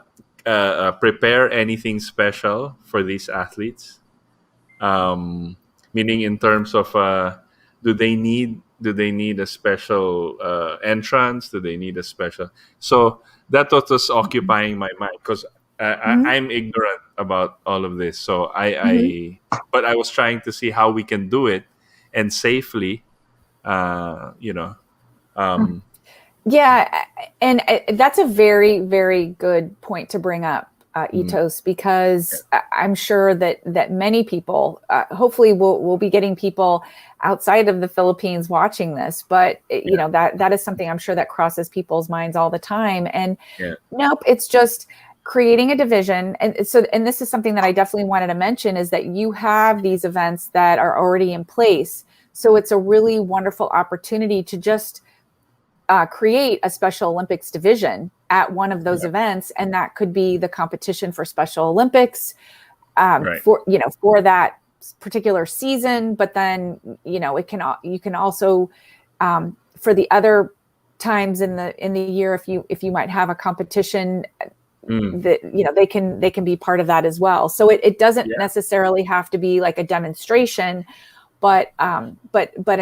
Speaker 1: prepare anything special for these athletes? Meaning in terms of do they need a special entrance? Do they need a special? So that was occupying my mind, because
Speaker 5: Mm-hmm.
Speaker 1: I'm ignorant about all of this. So
Speaker 5: Mm-hmm.
Speaker 1: but I was trying to see how we can do it and safely. Uh, you know, um,
Speaker 5: Yeah, and that's a very, very good point to bring up,
Speaker 1: mm,
Speaker 5: Itos, because I'm sure that many people, hopefully, we'll be getting people outside of the Philippines watching this, but that is something I'm sure that crosses people's minds all the time. And
Speaker 1: yeah,
Speaker 5: nope, it's just creating a division, and this is something that I definitely wanted to mention, is that you have these events that are already in place, so it's a really wonderful opportunity to just create a Special Olympics division at one of those
Speaker 1: yeah,
Speaker 5: events, and that could be the competition for Special Olympics,
Speaker 1: right,
Speaker 5: for that particular season. But then you can also for the other times in the year, if you might have a competition,
Speaker 1: Mm.
Speaker 5: that they can be part of that as well. So it doesn't
Speaker 1: Yeah.
Speaker 5: necessarily have to be like a demonstration, but an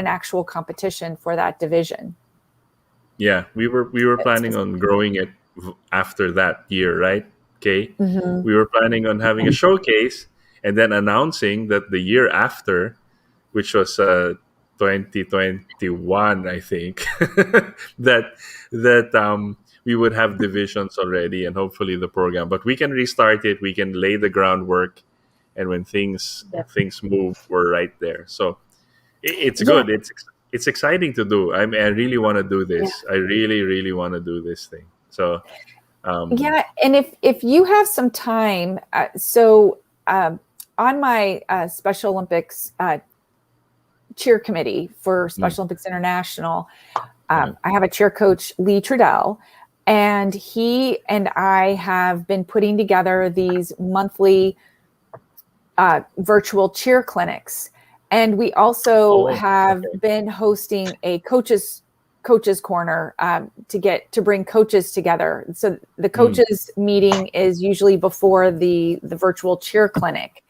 Speaker 5: actual competition for that division.
Speaker 1: Yeah, we were planning on growing it after that year, right? Okay,
Speaker 5: Mm-hmm.
Speaker 1: we were planning on having a showcase and then announcing that the year after, which was 2021, I think, that we would have divisions already and hopefully the program. But we can restart it. We can lay the groundwork, and when things move, we're right there. So it's
Speaker 5: Yeah.
Speaker 1: good. It's exciting to do. I mean, I really want to do this. I really, really want to do this thing. So
Speaker 5: Yeah, and if you have some time, on my Special Olympics cheer committee for Special Olympics International, I have a cheer coach, Lee Trudell, and he and I have been putting together these monthly virtual cheer clinics, and we also have been hosting a coaches corner to bring coaches together. So the coaches meeting is usually before the virtual cheer clinic,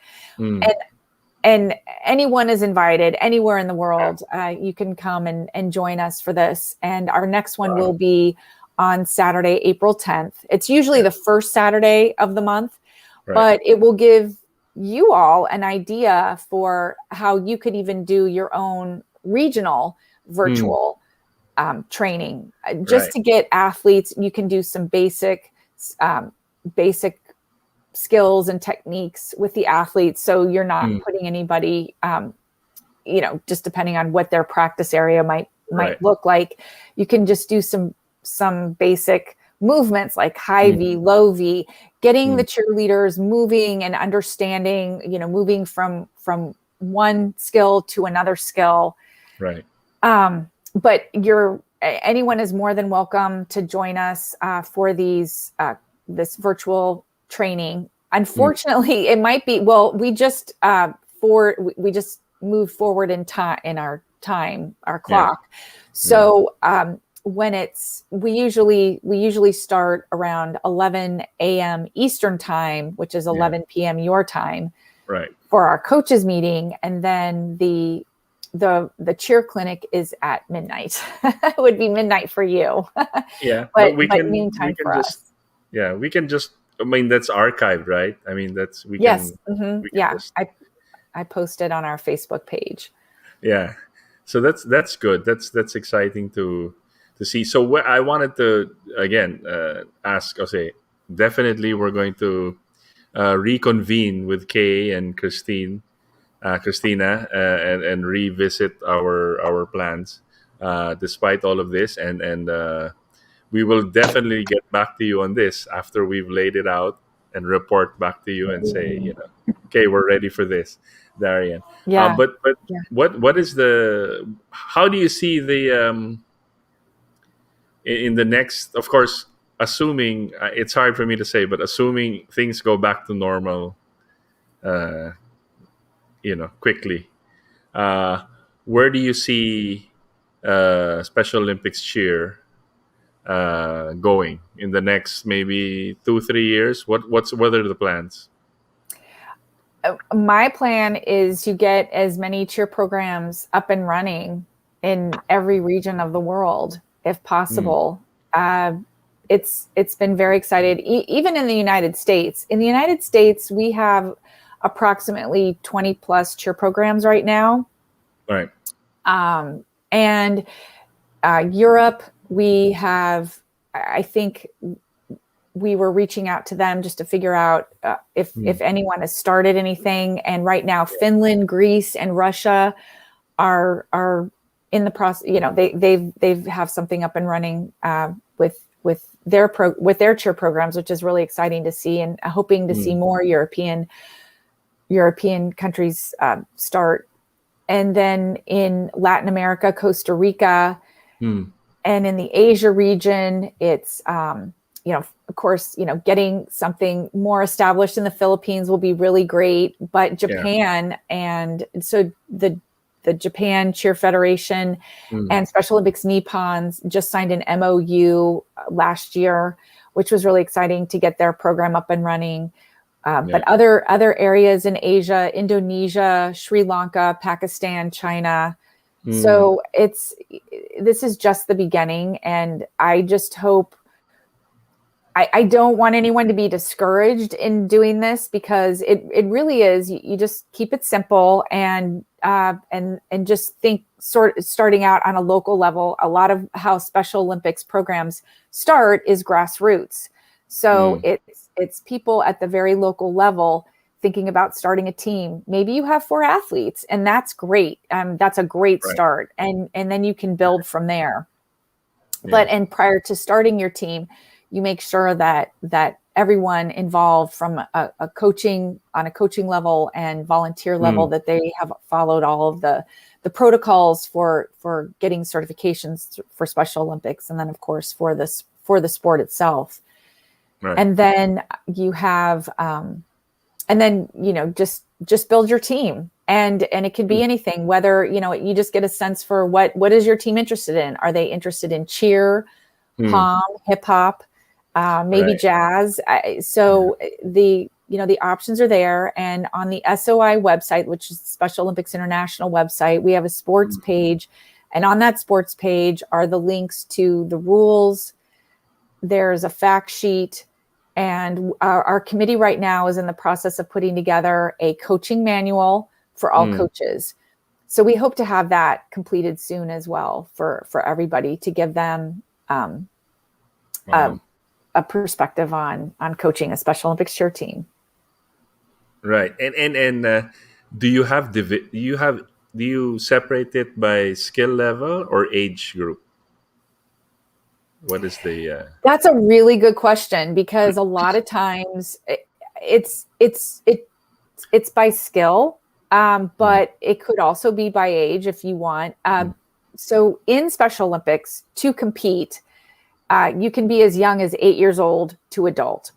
Speaker 5: and anyone is invited anywhere in the world. You can come and join us for this. And our next one will be on Saturday, April 10th. It's usually the first Saturday of the month, but it will give you all an idea for how you could even do your own regional virtual training, just to get athletes. You can do some basic skills and techniques with the athletes, so you're not putting anybody, just depending on what their practice area might look like. You can just do some basic movements like high V, low V, getting the cheerleaders moving and understanding, moving from one skill to another skill.
Speaker 1: Right.
Speaker 5: But anyone is more than welcome to join us for this virtual training. Unfortunately, it might be, we just moved forward in time, our clock. So when we usually start around 11 a.m. Eastern time, which is 11 p.m. your time, for our coaches meeting, and then the cheer clinic is at midnight. It would be midnight for you. but noontime for us.
Speaker 1: Yeah, we can just. I mean, that's archived, right? I mean,
Speaker 5: I posted on our Facebook page.
Speaker 1: Yeah, so that's good. That's exciting to see. So I wanted to again ask Jose. Definitely, we're going to reconvene with Kay and Christina, and revisit our plans despite all of this, and we will definitely get back to you on this after we've laid it out and report back to you and say, okay, we're ready for this, Darian. But what is how do you see the in the next, of course, assuming it's hard for me to say, but assuming things go back to normal, quickly, where do you see Special Olympics cheer going in the next maybe 2-3 years? What are the plans?
Speaker 5: My plan is to get as many cheer programs up and running in every region of the world, if possible. It's been very excited. Even in the United States. In the United States, we have approximately 20 plus cheer programs right now.
Speaker 1: Right.
Speaker 5: And Europe, we have, I think we were reaching out to them just to figure out if anyone has started anything. And right now, Finland, Greece, and Russia are in the process. They have something up and running with their cheer programs, which is really exciting to see, and hoping to see more European countries start. And then in Latin America, Costa Rica, and in the Asia region, it's of course, getting something more established in the Philippines will be really great, but Japan and so the the Japan Cheer Federation
Speaker 1: Mm.
Speaker 5: and Special Olympics Nippons just signed an MOU last year, which was really exciting to get their program up and running. But other areas in Asia, Indonesia, Sri Lanka, Pakistan, China. So this is just the beginning, and I just hope. I don't want anyone to be discouraged in doing this, because it really is. You just keep it simple and just think starting out on a local level. A lot of how Special Olympics programs start is grassroots. So it's people at the very local level thinking about starting a team. Maybe you have 4 athletes, and that's great. That's a great start, and then you can build from there. But prior to starting your team, you make sure that everyone involved from a coaching level and volunteer level, that they have followed all of the protocols for getting certifications for Special Olympics, and then of course for the sport itself. Right. And then you have just build your team, and it could be anything, whether you just get a sense for what is your team interested in. Are they interested in cheer, pom, hip hop, maybe jazz? So the options are there. And on the SOI website, which is Special Olympics International website, we have a sports page, and on that sports page are the links to the rules. There's a fact sheet, and our committee right now is in the process of putting together a coaching manual for all coaches. So we hope to have that completed soon as well for everybody, to give them a perspective on coaching a Special Olympics cheer team.
Speaker 1: Right. And do you separate it by skill level or age group? What is the
Speaker 5: That's a really good question, because a lot of times it's by skill, but it could also be by age if you want. So in Special Olympics, to compete, you can be as young as 8 years old to adult.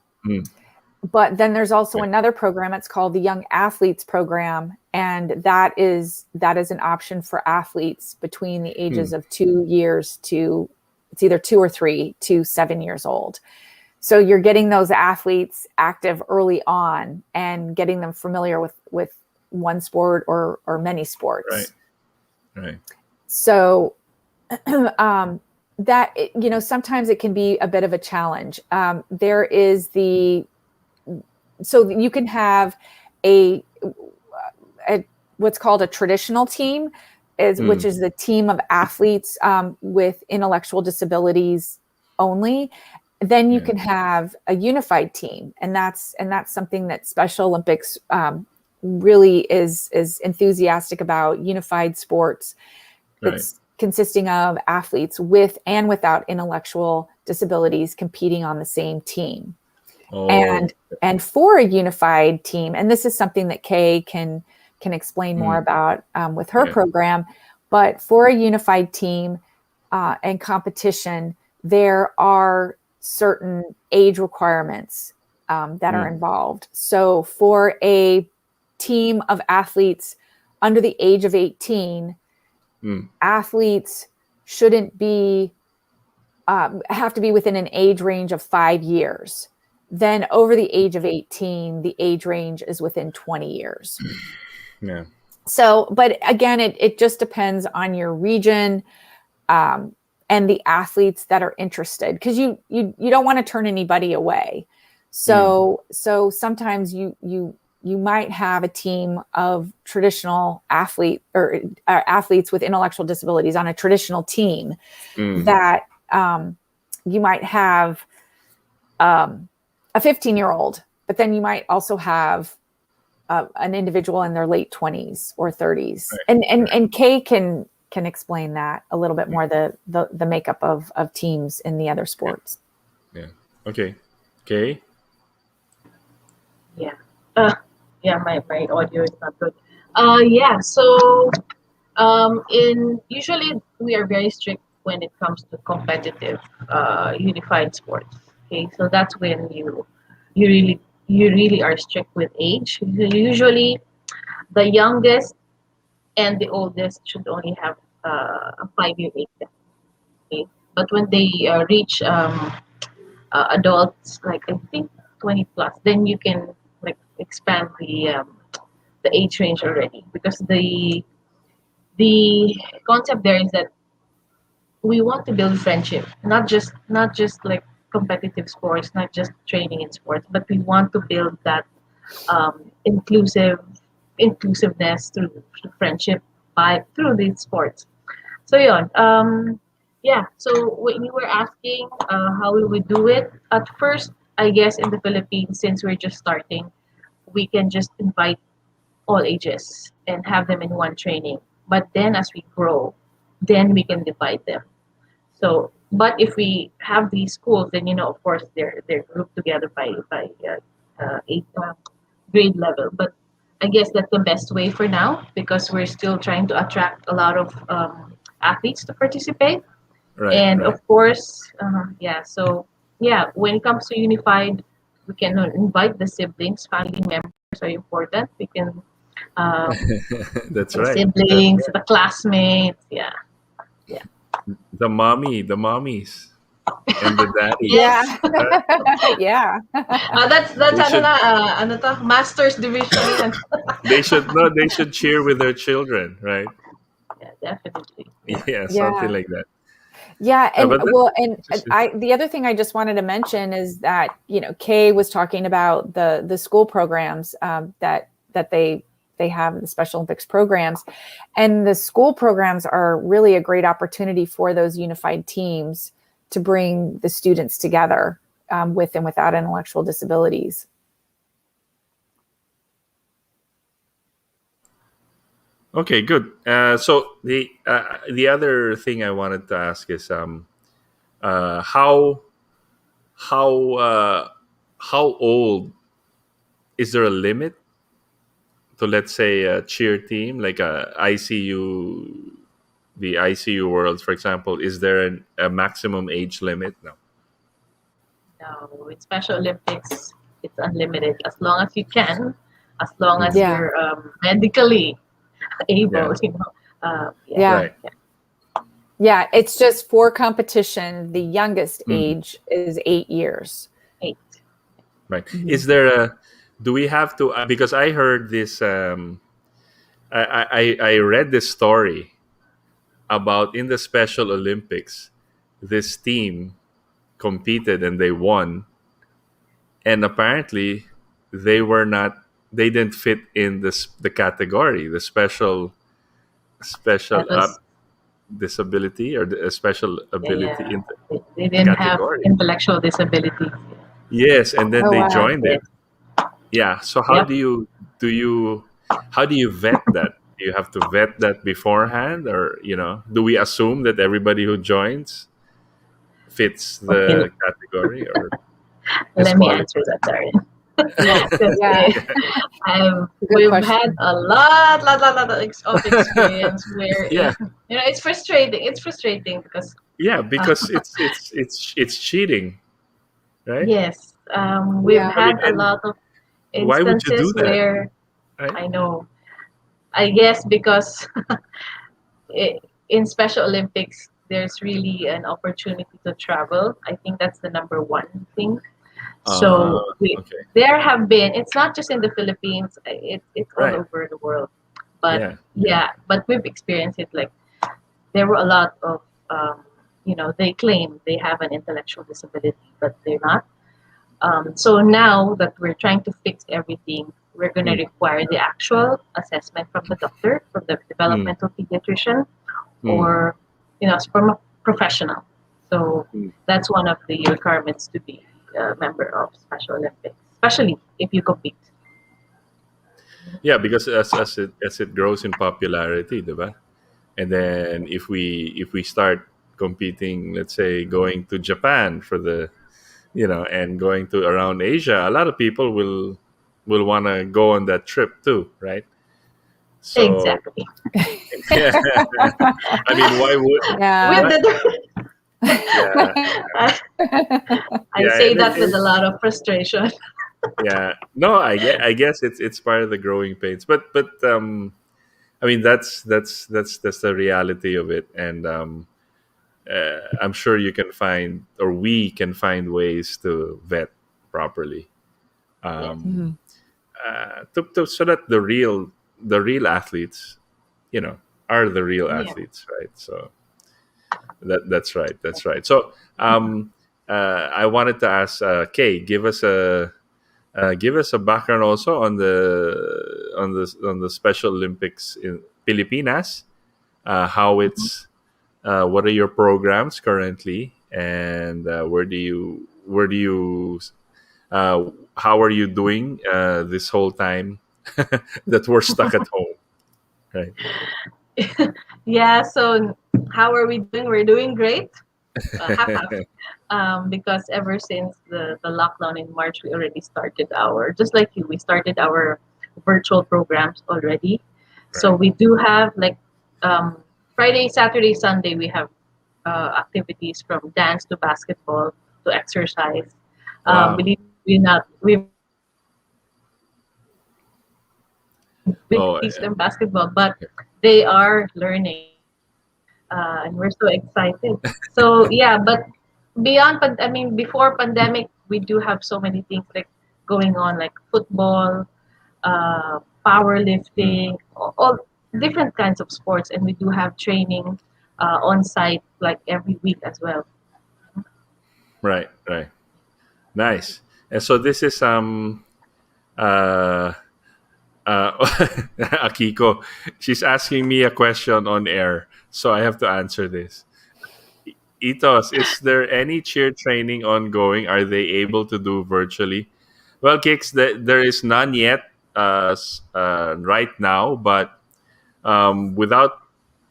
Speaker 5: But then there's also another program. It's called the Young Athletes Program, and that is an option for athletes between the ages of 2 years to, it's either 2 or 3 to 7 years old. So you're getting those athletes active early on and getting them familiar with one sport or many sports.
Speaker 1: Right.
Speaker 5: So that, sometimes it can be a bit of a challenge. There is so you can have a what's called a traditional team, which is the team of athletes with intellectual disabilities only. Then you can have a unified team, and that's something that Special Olympics really is enthusiastic about. Unified sports. It's consisting of athletes with and without intellectual disabilities competing on the same team. And for a unified team, and this is something that Kay can explain more about with her program, but for a unified team and competition, there are certain age requirements that are involved. So for a team of athletes under the age of 18, athletes shouldn't be have to be within an age range of 5 years. Then over the age of 18, the age range is within 20 years.
Speaker 1: Yeah.
Speaker 5: So, but again, it just depends on your region and the athletes that are interested, because you don't want to turn anybody away. So sometimes you might have a team of traditional athletes with intellectual disabilities on a traditional team that you might have a 15-year-old, but then you might also have an individual in their late 20s or 30s. And Kay can explain that a little bit more, the makeup of teams in the other sports.
Speaker 1: Yeah. Okay. Kay?
Speaker 6: Yeah. My audio is not good. So usually we are very strict when it comes to competitive unified sports. Okay, so that's when you really are strict with age. Usually the youngest and the oldest should only have a 5-year age. Okay? But when they reach adults, like I think 20 plus, then you can like expand the age range already, because the concept there is that we want to build friendship, not just like competitive sports, not just training in sports, but we want to build that inclusiveness through friendship by through these sports. So yon, yeah. So when you were asking how will we do it, at first, I guess in the Philippines, since we're just starting, we can just invite all ages and have them in one training. But then as we grow, then we can divide them. So, but if we have these schools, then of course they're grouped together by eight grade level. But I guess that's the best way for now, because we're still trying to attract a lot of athletes to participate.
Speaker 1: Right,
Speaker 6: And
Speaker 1: right.
Speaker 6: of course, yeah. So yeah, when it comes to unified, we can invite the siblings, family members are important. We can
Speaker 1: That's
Speaker 6: the
Speaker 1: right.
Speaker 6: siblings, the classmates, yeah, yeah.
Speaker 1: The mommies, and the
Speaker 5: Yeah.
Speaker 1: daddies.
Speaker 6: Yes.
Speaker 5: Yeah.
Speaker 6: That's
Speaker 1: They
Speaker 6: ano
Speaker 1: should
Speaker 6: na ano to, masters division yan.
Speaker 1: they should no they should cheer with their children, right?
Speaker 6: Yeah, definitely. Yeah.
Speaker 1: Yeah, something
Speaker 5: Yeah.
Speaker 1: like that.
Speaker 5: Yeah, and
Speaker 1: But that's
Speaker 5: well, and
Speaker 1: interesting.
Speaker 5: I the other thing I just wanted to mention is that Kay was talking about the school programs that they have, the Special Olympics programs, and the school programs are really a great opportunity for those unified teams to bring the students together, with and without intellectual disabilities.
Speaker 1: Okay, good. So the other thing I wanted to ask is uh, how how how old, is there a limit to, let's say, a cheer team like a ICU, the ICU worlds, for example? Is there a maximum age limit? No.
Speaker 6: Now with Special Olympics, it's unlimited as long as you can, as long as
Speaker 1: Mhm.
Speaker 5: Yeah,
Speaker 6: you're medically
Speaker 1: Yeah.
Speaker 6: able. Yeah,
Speaker 5: yeah,
Speaker 1: Right.
Speaker 6: yeah,
Speaker 5: yeah. It's just for competition. The youngest
Speaker 1: Mhm.
Speaker 5: age is 8 years.
Speaker 6: 8.
Speaker 1: Right.
Speaker 5: Mhm.
Speaker 1: Is there a? Do we have to? Because I heard this. I read this story about, in the Special Olympics, this team competed and they won, and apparently they were not. They didn't fit in the category, the special
Speaker 6: That was
Speaker 1: disability, or the special ability
Speaker 6: yeah.
Speaker 1: in
Speaker 6: They
Speaker 1: the
Speaker 6: didn't have
Speaker 1: category.
Speaker 6: intellectual disabilities.
Speaker 1: Yes, and then
Speaker 5: Oh
Speaker 1: they
Speaker 5: wow.
Speaker 1: joined
Speaker 6: Yes.
Speaker 1: it. Yeah. So how
Speaker 6: Yep.
Speaker 1: do you how do you vet that? Do you have to vet that beforehand, or do we assume that everybody who joins fits
Speaker 6: Okay.
Speaker 1: the category or is
Speaker 6: Let me
Speaker 1: qualified?
Speaker 6: answer that, Darian. Because
Speaker 5: Yeah, good
Speaker 6: we've had
Speaker 5: question.
Speaker 6: a lot of experience where
Speaker 1: Yeah,
Speaker 6: it's frustrating. It's frustrating because
Speaker 1: yeah,
Speaker 6: uh,
Speaker 1: because it's cheating, right?
Speaker 6: yes, we've
Speaker 5: Yeah.
Speaker 1: I mean,
Speaker 6: had a
Speaker 1: and
Speaker 6: lot of
Speaker 1: why would you do
Speaker 6: instances
Speaker 1: that,
Speaker 6: where
Speaker 1: right?
Speaker 6: I know. I guess because in Special Olympics, there's really an opportunity to travel. I think that's the number one thing.
Speaker 1: Uh,
Speaker 6: So
Speaker 1: okay,
Speaker 6: there have been. It's not just in the Philippines. It's all
Speaker 1: right.
Speaker 6: over the world. But
Speaker 1: Yeah, yeah.
Speaker 6: yeah, but we've experienced it. Like there were a lot of they claim they have an intellectual disability, but they're not. So now that we're trying to fix everything, we're going to
Speaker 1: Mm,
Speaker 6: require the actual assessment from the doctor, from the
Speaker 1: mm,
Speaker 6: developmental pediatrician,
Speaker 1: mm,
Speaker 6: or from a professional. So
Speaker 1: mm.
Speaker 6: that's one of the requirements to be a member of Special Olympics, especially if you compete.
Speaker 1: Yeah, because as it grows in popularity, diba? And then if we start competing, let's say going to Japan for the and going to around Asia, a lot of people will want to go on that trip too, right? So
Speaker 6: Exactly.
Speaker 1: yeah, I mean, why would
Speaker 6: With
Speaker 5: Yeah.
Speaker 1: why?
Speaker 6: the,
Speaker 1: Yeah,
Speaker 6: I
Speaker 1: yeah,
Speaker 6: say
Speaker 1: and
Speaker 6: that with a lot of frustration.
Speaker 1: yeah. No, I guess it's part of the growing pains, but I mean, that's the reality of it, and I'm sure you can find, or we can find ways to vet properly,
Speaker 6: Yes.
Speaker 1: um, so that the real athletes, you know, are the real
Speaker 6: Yeah.
Speaker 1: athletes, right? So that's right. That's right. So I wanted to ask Kay, give us a background also on the Special Olympics in Pilipinas. How it's what are your programs currently, and where do you uh, how are you doing this whole time that we're stuck at home, right?
Speaker 6: Yeah, so how are we doing? We're doing great. Half half. Because ever since the lockdown in March, we already started just like you, we started our virtual programs already. So
Speaker 1: Right.
Speaker 6: we do have like Friday, Saturday, Sunday, we have activities from dance to basketball to exercise.
Speaker 1: Wow.
Speaker 6: Believe it or not, we
Speaker 1: Oh,
Speaker 6: teach them basketball, but they are learning, and we're so excited. So yeah, but I mean, before pandemic, we do have so many things like going on, like football,
Speaker 1: mm,
Speaker 6: powerlifting, all different kinds of sports, and we do have training on site like every week as well.
Speaker 1: right, right. Nice. And so this is uh Akiko. She's asking me a question on air, so I have to answer this. Itos, is there any cheer training ongoing? Are they able to do virtually? Well, Kicks, there is none yet right now, but without,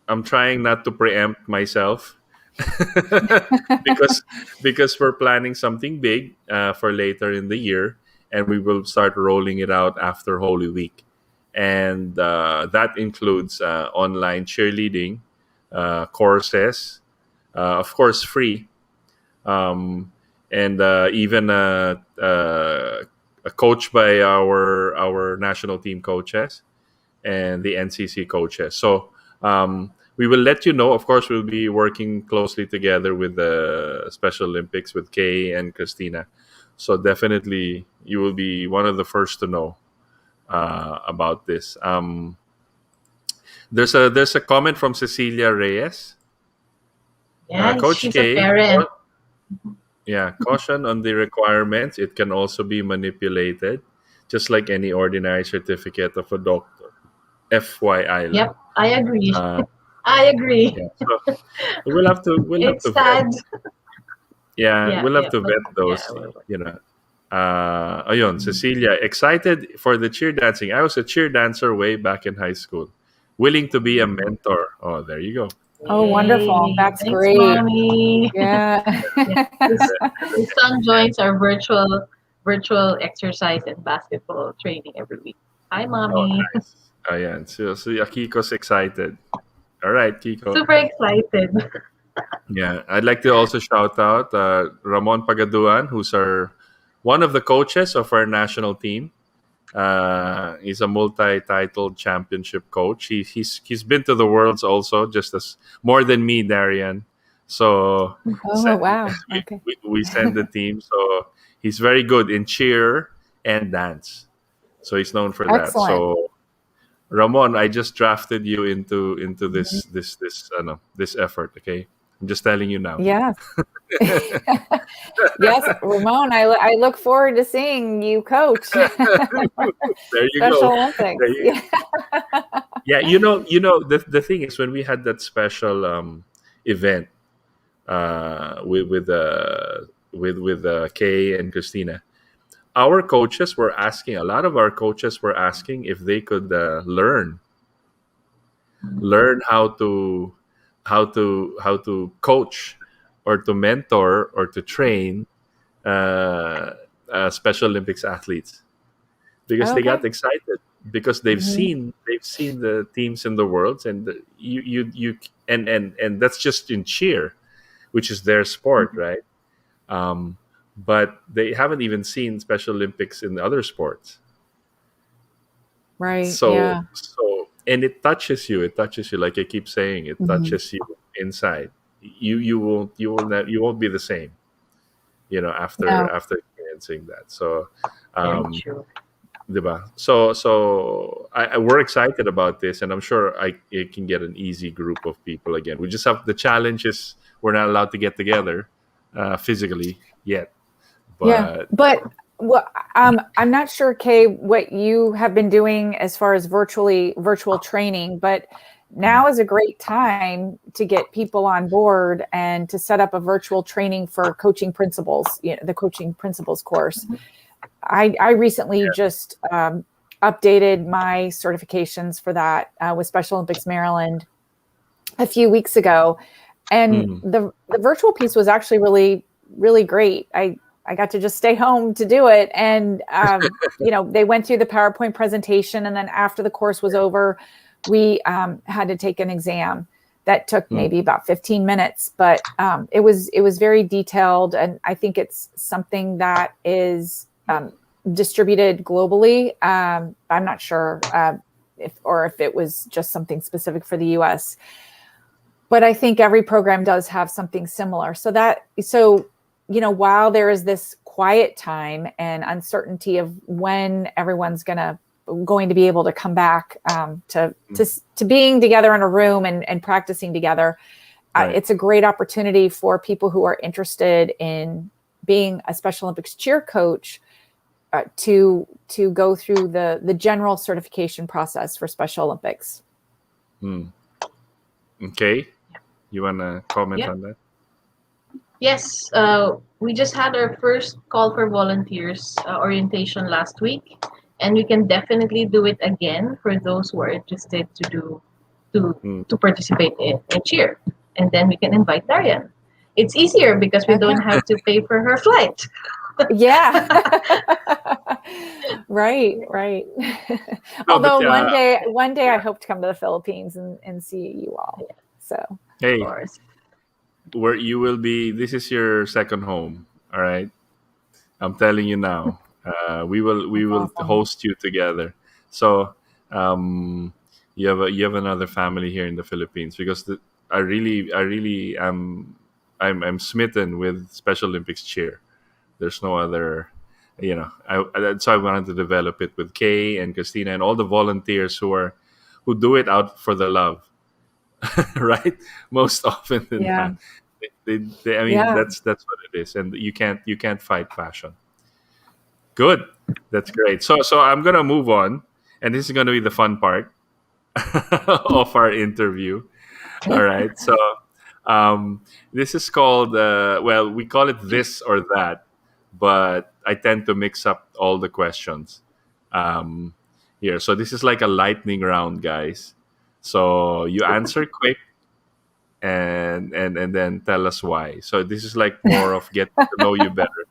Speaker 1: I'm trying not to preempt myself because we're planning something big for later in the year, and we will start rolling it out after Holy Week, and that includes online cheerleading courses, of course, free, um, and even a coach by our national team coaches and the NCC coaches. So we will let you know. Of course, we'll be working closely together with the Special Olympics with Kay and Christina. So definitely, you will be one of the first to know about this. There's a comment from Cecilia Reyes.
Speaker 6: Yeah,
Speaker 1: Coach
Speaker 6: she's a
Speaker 1: K,
Speaker 6: parent.
Speaker 1: yeah, caution on the requirements. It can also be manipulated, just like any ordinary certificate of a doctor. FYI lang.
Speaker 6: Yep, I agree.
Speaker 1: Uh,
Speaker 6: I agree.
Speaker 1: yeah, so we'll have to
Speaker 6: It's
Speaker 1: vet.
Speaker 6: sad.
Speaker 1: Yeah,
Speaker 6: Yeah,
Speaker 1: we'll have
Speaker 6: yeah,
Speaker 1: to
Speaker 6: but
Speaker 1: vet
Speaker 6: yeah,
Speaker 1: those. You know. Ayun, Cecilia, excited for the cheer dancing. I was a cheer dancer way back in high school. Willing to be a mentor. Oh, there you go.
Speaker 5: Oh, wonderful.
Speaker 6: yay!
Speaker 5: That's
Speaker 6: Thanks,
Speaker 5: great.
Speaker 6: mommy.
Speaker 5: Yeah.
Speaker 6: Yeah, his son joins our virtual exercise and basketball training every week. Hi,
Speaker 1: Oh,
Speaker 6: mommy.
Speaker 1: nice. Ayan. So Akiko's excited. All right, Kiko.
Speaker 6: Super excited.
Speaker 1: Yeah, I'd like to also shout out Ramon Pagaduan, who's one of the coaches of our national team. He's a multi-titled championship coach. He's been to the worlds also, just as more than me, Darian. So
Speaker 5: Oh, wow.
Speaker 1: we,
Speaker 5: Okay.
Speaker 1: we send the team. So he's very good in cheer and dance. So he's known for that.
Speaker 5: Excellent.
Speaker 1: So Ramon, I just drafted you into this effort. Okay, I'm just telling you now.
Speaker 5: Yes. Yes, Ramon, I look forward to seeing you coach
Speaker 1: There you
Speaker 5: Special
Speaker 1: go.
Speaker 5: Olympics.
Speaker 1: There you,
Speaker 5: Yeah.
Speaker 1: yeah, the thing is when we had that special event with Kay and Christina, our coaches were asking. A lot of our coaches were asking if they could learn how to coach or to mentor or to train uh, Special Olympics athletes because they got
Speaker 5: Okay.
Speaker 1: excited because they've
Speaker 5: Mhm.
Speaker 1: seen they've seen the teams in the world, and and that's just in cheer, which is their sport, right? um, but they haven't even seen Special Olympics in other sports.
Speaker 5: Right.
Speaker 1: So
Speaker 5: Yeah.
Speaker 1: so and it touches you. It touches you, like I keep saying. It
Speaker 5: Mhm.
Speaker 1: touches you inside. You won't be the same.
Speaker 5: No.
Speaker 1: After experiencing that. So,
Speaker 6: Very
Speaker 1: um,
Speaker 6: true.
Speaker 1: diba? So we're excited about this, and I'm sure it can get an easy group of people again. We just have the challenge is we're not allowed to get together physically yet,
Speaker 5: Yeah,
Speaker 1: but
Speaker 5: but well, I'm not sure, Kay, what you have been doing as far as virtual training, but now is a great time to get people on board and to set up a virtual training for coaching principles, the coaching principles course. I recently just updated my certifications for that with Special Olympics Maryland a few weeks ago, and
Speaker 1: mm,
Speaker 5: the virtual piece was actually really great. I got to just stay home to do it, and they went through the PowerPoint presentation, and then after the course was over, we had to take an exam that took
Speaker 1: mm,
Speaker 5: maybe about 15 minutes, but it was very detailed, and I think it's something that is distributed globally. I'm not sure if it was just something specific for the U.S., but I think every program does have something similar. So while there is this quiet time and uncertainty of when everyone's going to be able to come back to being together in a room and practicing together,
Speaker 1: right.
Speaker 5: it's a great opportunity for people who are interested in being a Special Olympics cheer coach to go through the general certification process for Special Olympics.
Speaker 1: Mm. Okay, you wanna comment
Speaker 6: Yeah.
Speaker 1: on that?
Speaker 6: Yes, we just had our first call for volunteers orientation last week, and we can definitely do it again for those who are interested
Speaker 1: Mm.
Speaker 6: to participate in cheer, and then we can invite Darian. It's easier because we don't have to pay for her flight.
Speaker 5: Yeah. Right.
Speaker 1: No, but
Speaker 5: Although one day I hope to come to the Philippines and see you all. So
Speaker 6: Of
Speaker 1: hey,
Speaker 6: course.
Speaker 1: where you will be, this is your second home. All right, I'm telling you now. We will
Speaker 5: awesome.
Speaker 1: host you together. So um, you have another family here in the Philippines because I really am I'm smitten with Special Olympics cheer. There's no other, that's why I wanted to develop it with Kay and Christina and all the volunteers who do it out for the love, right? Most often than
Speaker 5: Yeah.
Speaker 1: not, I mean,
Speaker 5: Yeah.
Speaker 1: that's what it is, and you can't fight passion. Good, that's great. So I'm gonna move on, and this is gonna be the fun part of our interview. All right, so this is called well, we call it this or that, but I tend to mix up all the questions um, here. So this is like a lightning round, guys. So you answer quick and then tell us why. So this is like more of getting to know you better.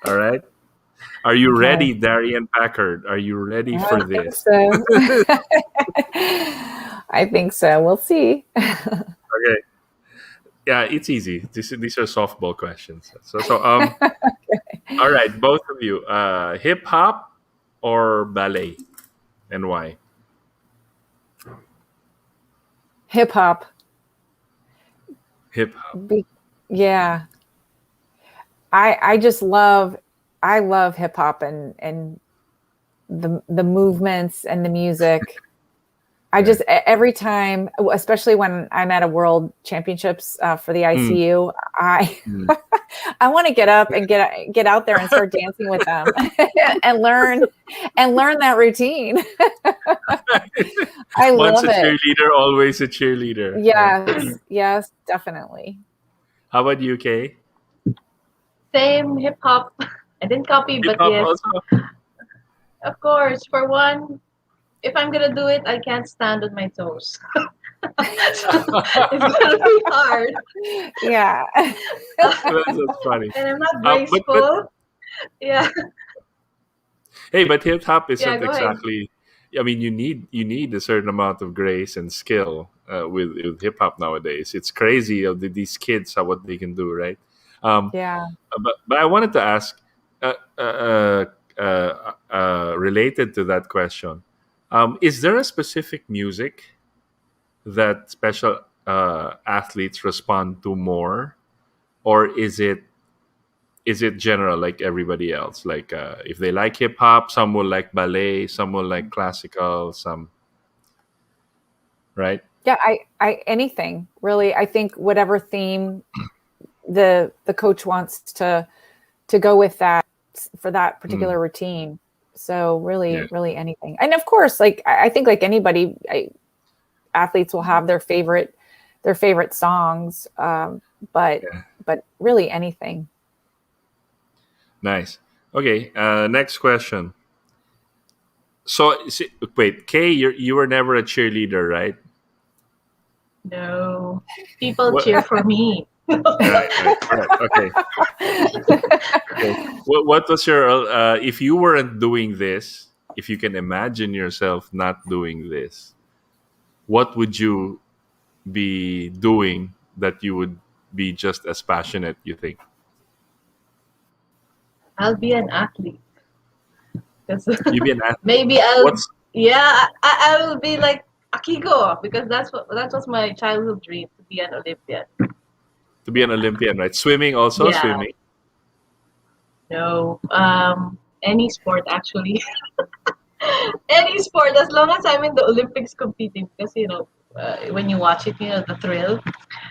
Speaker 1: All right. Are you
Speaker 5: Okay.
Speaker 1: ready, Darian Packard? Are you ready
Speaker 5: I
Speaker 1: for
Speaker 5: think
Speaker 1: this?
Speaker 5: so. I think so. We'll see.
Speaker 1: Okay. Yeah, it's easy. These are softball questions. So all right, both of you. Hip hop or ballet, and why?
Speaker 5: Hip hop.
Speaker 1: Hip hop.
Speaker 5: Yeah. I love hip hop and the movements and the music. I
Speaker 1: Right.
Speaker 5: just every time, especially when I'm at a world championships for the
Speaker 1: Mm,
Speaker 5: ICU, I
Speaker 1: mm.
Speaker 5: I want to get up and get out there and start dancing with them and learn that routine. I
Speaker 1: Once
Speaker 5: love
Speaker 1: a
Speaker 5: it.
Speaker 1: cheerleader, always a cheerleader. Right?
Speaker 5: Yes, definitely.
Speaker 1: How about you, Kay?
Speaker 6: Same hip hop. I didn't copy,
Speaker 1: Hip
Speaker 6: but
Speaker 1: hop
Speaker 6: yes,
Speaker 1: also.
Speaker 6: of course. For one, if I'm gonna do it, I can't stand on my toes. So it's gonna be hard,
Speaker 5: Yeah.
Speaker 1: That's funny.
Speaker 6: and I'm not
Speaker 1: But
Speaker 6: graceful. Yeah,
Speaker 1: hey, but hip hop
Speaker 6: yeah.
Speaker 1: isn't
Speaker 6: Go ahead.
Speaker 1: exactly. I mean, you need a certain amount of grace and skill with hip hop nowadays. It's crazy of these kids how what they can do, right? Um,
Speaker 5: Yeah.
Speaker 1: but I wanted to ask, uh, uh, related to that question, Is there a specific music that special athletes respond to more, or is it general like everybody else? Like if they like hip hop, some will like ballet, some will like classical, some right.
Speaker 5: Yeah, I anything really. I think whatever theme the coach wants to go with that for that
Speaker 1: Mm,
Speaker 5: particular routine. So
Speaker 1: yeah,
Speaker 5: really anything. And of course, like I think like anybody, athletes will have their favorite songs, but
Speaker 1: yeah,
Speaker 5: really anything.
Speaker 1: nice. Okay, next question. So wait, Kay, you were never a cheerleader, right?
Speaker 6: No, people
Speaker 1: What?
Speaker 6: cheer for me.
Speaker 1: Right, correct. Okay, okay. What was your if you weren't doing this, if you can imagine yourself not doing this, what would you be doing that you would be just as passionate, you think?
Speaker 6: I'll be an athlete. 'Cause
Speaker 1: You be an athlete.
Speaker 6: maybe
Speaker 1: What's
Speaker 6: yeah, I will be like Akiko because that was my childhood dream to be an Olympian.
Speaker 1: to be an Olympian, right? Swimming also,
Speaker 6: Yeah,
Speaker 1: swimming.
Speaker 6: no, any sport actually, any sport as long as I'm in the Olympics competing because when you watch it, the thrill. So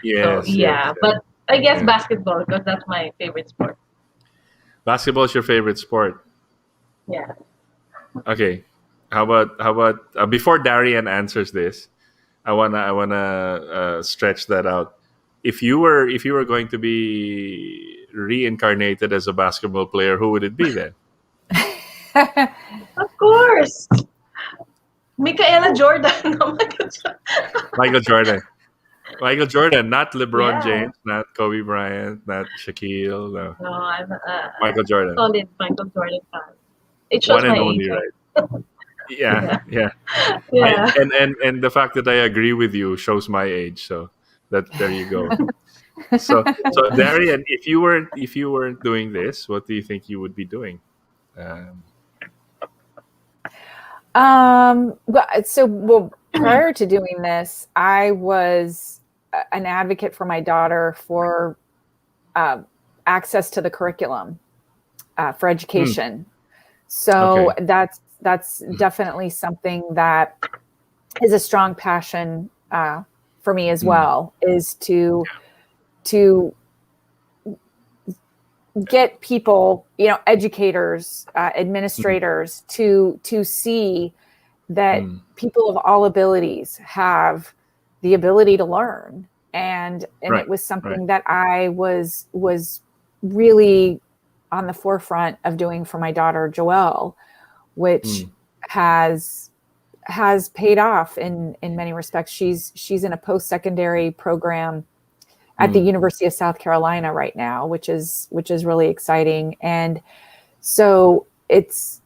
Speaker 1: Yes, yes,
Speaker 6: yeah,
Speaker 1: yes.
Speaker 6: but I guess
Speaker 1: Yeah.
Speaker 6: basketball because that's my favorite sport.
Speaker 1: Basketball is your favorite sport.
Speaker 6: Yeah.
Speaker 1: Okay. How about before Darian answers this, I wanna stretch that out. If you were going to be reincarnated as a basketball player, who would it be then?
Speaker 6: Of course. Michaela Jordan. Oh my God.
Speaker 1: Michael Jordan. Michael Jordan, not LeBron
Speaker 6: Yeah.
Speaker 1: James, not Kobe Bryant, not Shaquille. No,
Speaker 6: No, I'm
Speaker 1: Michael
Speaker 6: a
Speaker 1: Jordan,
Speaker 6: solid Michael Jordan fan. It
Speaker 1: one
Speaker 6: shows my
Speaker 1: and
Speaker 6: age,
Speaker 1: only, right?
Speaker 6: right?
Speaker 1: Yeah,
Speaker 6: Yeah.
Speaker 1: yeah. I
Speaker 6: Yeah.
Speaker 1: and the fact that I agree with you shows my age. So that there you go. So Darian, if you weren't doing this, what do you think you would be doing? Um,
Speaker 5: Well, prior to doing this, I was an advocate for my daughter for uh, access to the curriculum for
Speaker 1: hmm,
Speaker 5: education. So
Speaker 1: okay.
Speaker 5: that's definitely something that is a strong passion for me as
Speaker 1: Hmm,
Speaker 5: well. Is to get people, educators,
Speaker 1: hmm,
Speaker 5: administrators, to see that
Speaker 1: hmm.
Speaker 5: people of all abilities have the ability to learn, and
Speaker 1: Right,
Speaker 5: it was
Speaker 1: right.
Speaker 5: something that I was really on the forefront of doing for my daughter Joelle, which
Speaker 1: Hmm,
Speaker 5: has has paid off in many respects. She's in a post-secondary program at the
Speaker 1: hmm.
Speaker 5: University of South Carolina right now, which is really exciting. And so it's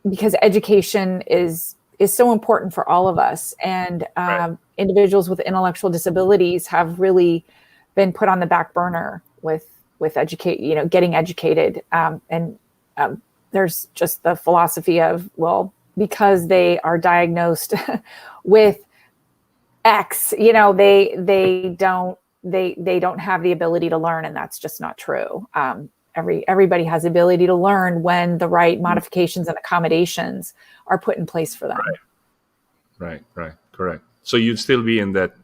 Speaker 5: because education is so important for all of us, and
Speaker 1: Right.
Speaker 5: individuals with intellectual disabilities have really been put on the back burner with educate, getting educated, and there's just the philosophy of, well, because they are diagnosed with X, they don't have the ability to learn, and that's just not true. Everybody has the ability to learn when the right
Speaker 1: Hmm,
Speaker 5: modifications and accommodations are put in place for them.
Speaker 1: right, right, right. Correct. So you'd still be in that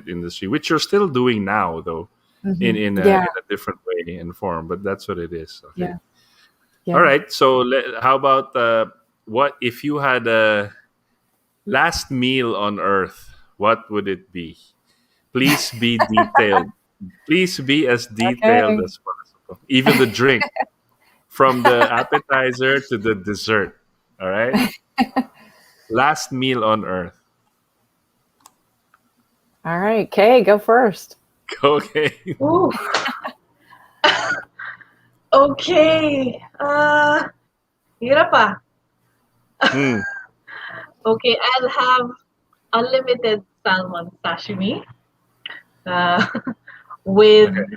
Speaker 1: industry, which you're still doing now, though, in
Speaker 5: Hmm.
Speaker 1: in a,
Speaker 5: Yeah,
Speaker 1: in a different way and form. But that's what it is. Okay.
Speaker 5: yeah,
Speaker 1: All
Speaker 5: yeah.
Speaker 1: right. So how about what if you had a last meal on Earth? What would it be? Please be detailed. Please be as detailed
Speaker 5: Okay.
Speaker 1: as possible. Even the drink, from the appetizer to the dessert. All right. Last meal on Earth.
Speaker 5: All right, Kay, go first.
Speaker 1: Okay.
Speaker 6: Ooh. Okay. Hirap ah.
Speaker 1: Hmm.
Speaker 6: Okay, I'll have unlimited salmon sashimi uh, with
Speaker 1: Okay.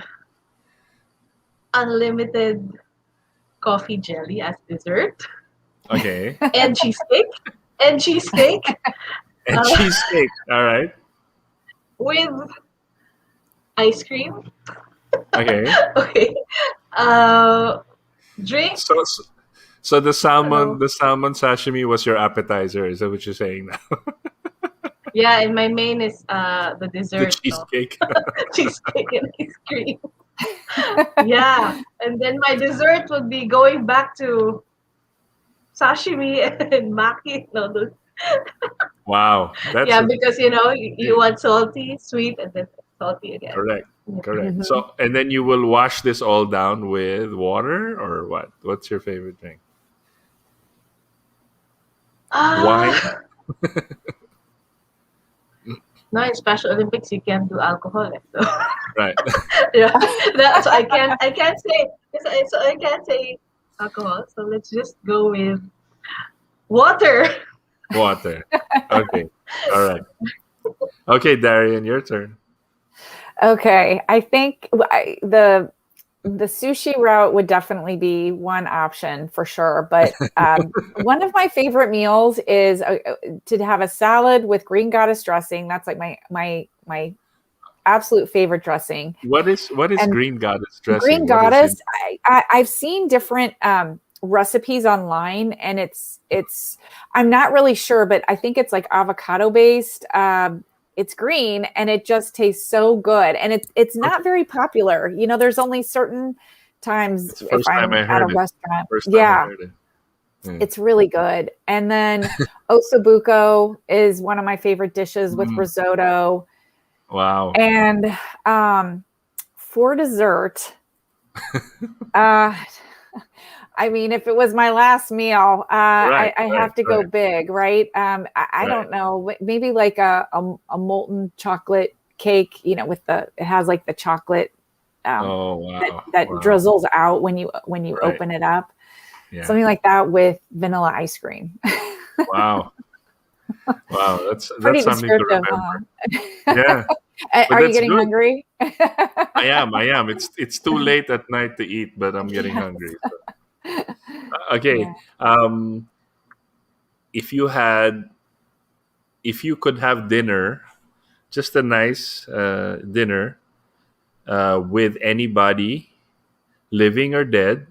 Speaker 6: unlimited coffee jelly as dessert
Speaker 1: Okay.
Speaker 6: and cheesecake and cheesecake
Speaker 1: And
Speaker 6: uh,
Speaker 1: cheesecake. All right.
Speaker 6: with ice cream.
Speaker 1: Okay.
Speaker 6: Okay. Uh, drink.
Speaker 1: So, so
Speaker 6: Uh,
Speaker 1: the salmon sashimi was your appetizer. Is that what you're saying now?
Speaker 6: yeah, and my main is the
Speaker 1: The
Speaker 6: dessert, no?
Speaker 1: cheesecake.
Speaker 6: Cheesecake and ice cream. Yeah, and then my dessert would be going back to sashimi and maki noodles.
Speaker 1: Wow, that's
Speaker 6: Yeah,
Speaker 1: a
Speaker 6: because you want salty, sweet, and then salty again.
Speaker 1: correct. Correct.
Speaker 5: Mhm.
Speaker 1: So, and then you will wash this all down with water or what? What's your favorite drink? Wine?
Speaker 6: Ah, no, in Special Olympics you can't do alcohol. So
Speaker 1: Right.
Speaker 6: yeah, that's I can't say so I can't say alcohol. So let's just go with water.
Speaker 1: Water. Okay. All right. Okay, Darian, your turn.
Speaker 5: Okay, I think the sushi route would definitely be one option for sure. But one of my favorite meals is to have a salad with green goddess dressing. That's like my absolute favorite dressing.
Speaker 1: What is
Speaker 5: And
Speaker 1: green goddess
Speaker 5: green
Speaker 1: dressing? What is it?
Speaker 5: goddess, I've seen different recipes online, and it's I'm not really sure, but I think it's like avocado based. It's green and it just tastes so good, and it's
Speaker 1: Okay.
Speaker 5: not very popular. There's only certain times
Speaker 1: It's the
Speaker 5: if
Speaker 1: first time
Speaker 5: I'm
Speaker 1: I
Speaker 5: at a
Speaker 1: heard it.
Speaker 5: restaurant.
Speaker 1: First time I
Speaker 5: Yeah,
Speaker 1: heard it. Yeah.
Speaker 5: it's really good. And then ossobuco is one of my favorite dishes with
Speaker 1: Mm,
Speaker 5: risotto.
Speaker 1: wow.
Speaker 5: And for dessert, uh, I mean, if it was my last meal,
Speaker 1: Right,
Speaker 5: I
Speaker 1: right,
Speaker 5: have to go
Speaker 1: right,
Speaker 5: big, right? I
Speaker 1: right.
Speaker 5: don't know, maybe like a molten chocolate cake, with it has like the chocolate um,
Speaker 1: Oh,
Speaker 5: that
Speaker 1: wow.
Speaker 5: that
Speaker 1: Wow.
Speaker 5: drizzles out when you
Speaker 1: Right.
Speaker 5: open it up,
Speaker 1: Yeah.
Speaker 5: something like that with vanilla ice cream.
Speaker 1: Wow. Wow. That's
Speaker 5: Pretty
Speaker 1: something to
Speaker 5: descriptive,
Speaker 1: remember.
Speaker 5: huh?
Speaker 1: Yeah. But
Speaker 5: Are you
Speaker 1: that's
Speaker 5: getting
Speaker 1: good.
Speaker 5: hungry?
Speaker 1: I am. I am. It's too late at night to eat, but I'm getting
Speaker 5: Yes.
Speaker 1: hungry. So. Okay.
Speaker 5: Yeah.
Speaker 1: If you had, if you could have dinner, just a nice dinner with anybody, living or dead,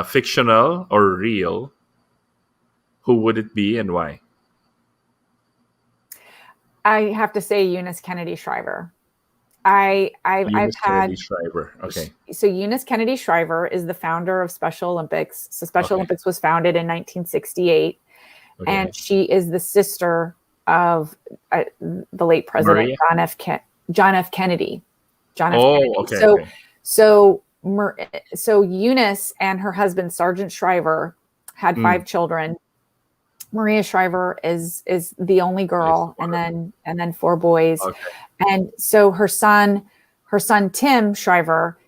Speaker 1: fictional or real, who would it be and why?
Speaker 5: I have to say Eunice Kennedy Shriver. I've
Speaker 1: Eunice Kennedy
Speaker 5: had
Speaker 1: Shriver. Okay.
Speaker 5: so Eunice Kennedy Shriver is the founder of Special Olympics. So Special
Speaker 1: Okay.
Speaker 5: Olympics was founded in 1968, and
Speaker 1: Okay.
Speaker 5: she is the sister of the late President
Speaker 1: Maria.
Speaker 5: John F. Kennedy. John F.
Speaker 1: Oh,
Speaker 5: Kennedy.
Speaker 1: okay.
Speaker 5: So
Speaker 1: Okay.
Speaker 5: so so Eunice and her husband Sergeant Shriver had
Speaker 1: Mm,
Speaker 5: 5 children. Maria Shriver is the only
Speaker 1: is
Speaker 5: girl,
Speaker 1: one
Speaker 5: and
Speaker 1: of
Speaker 5: then 4 boys.
Speaker 1: okay.
Speaker 5: And so her son Tim Shriver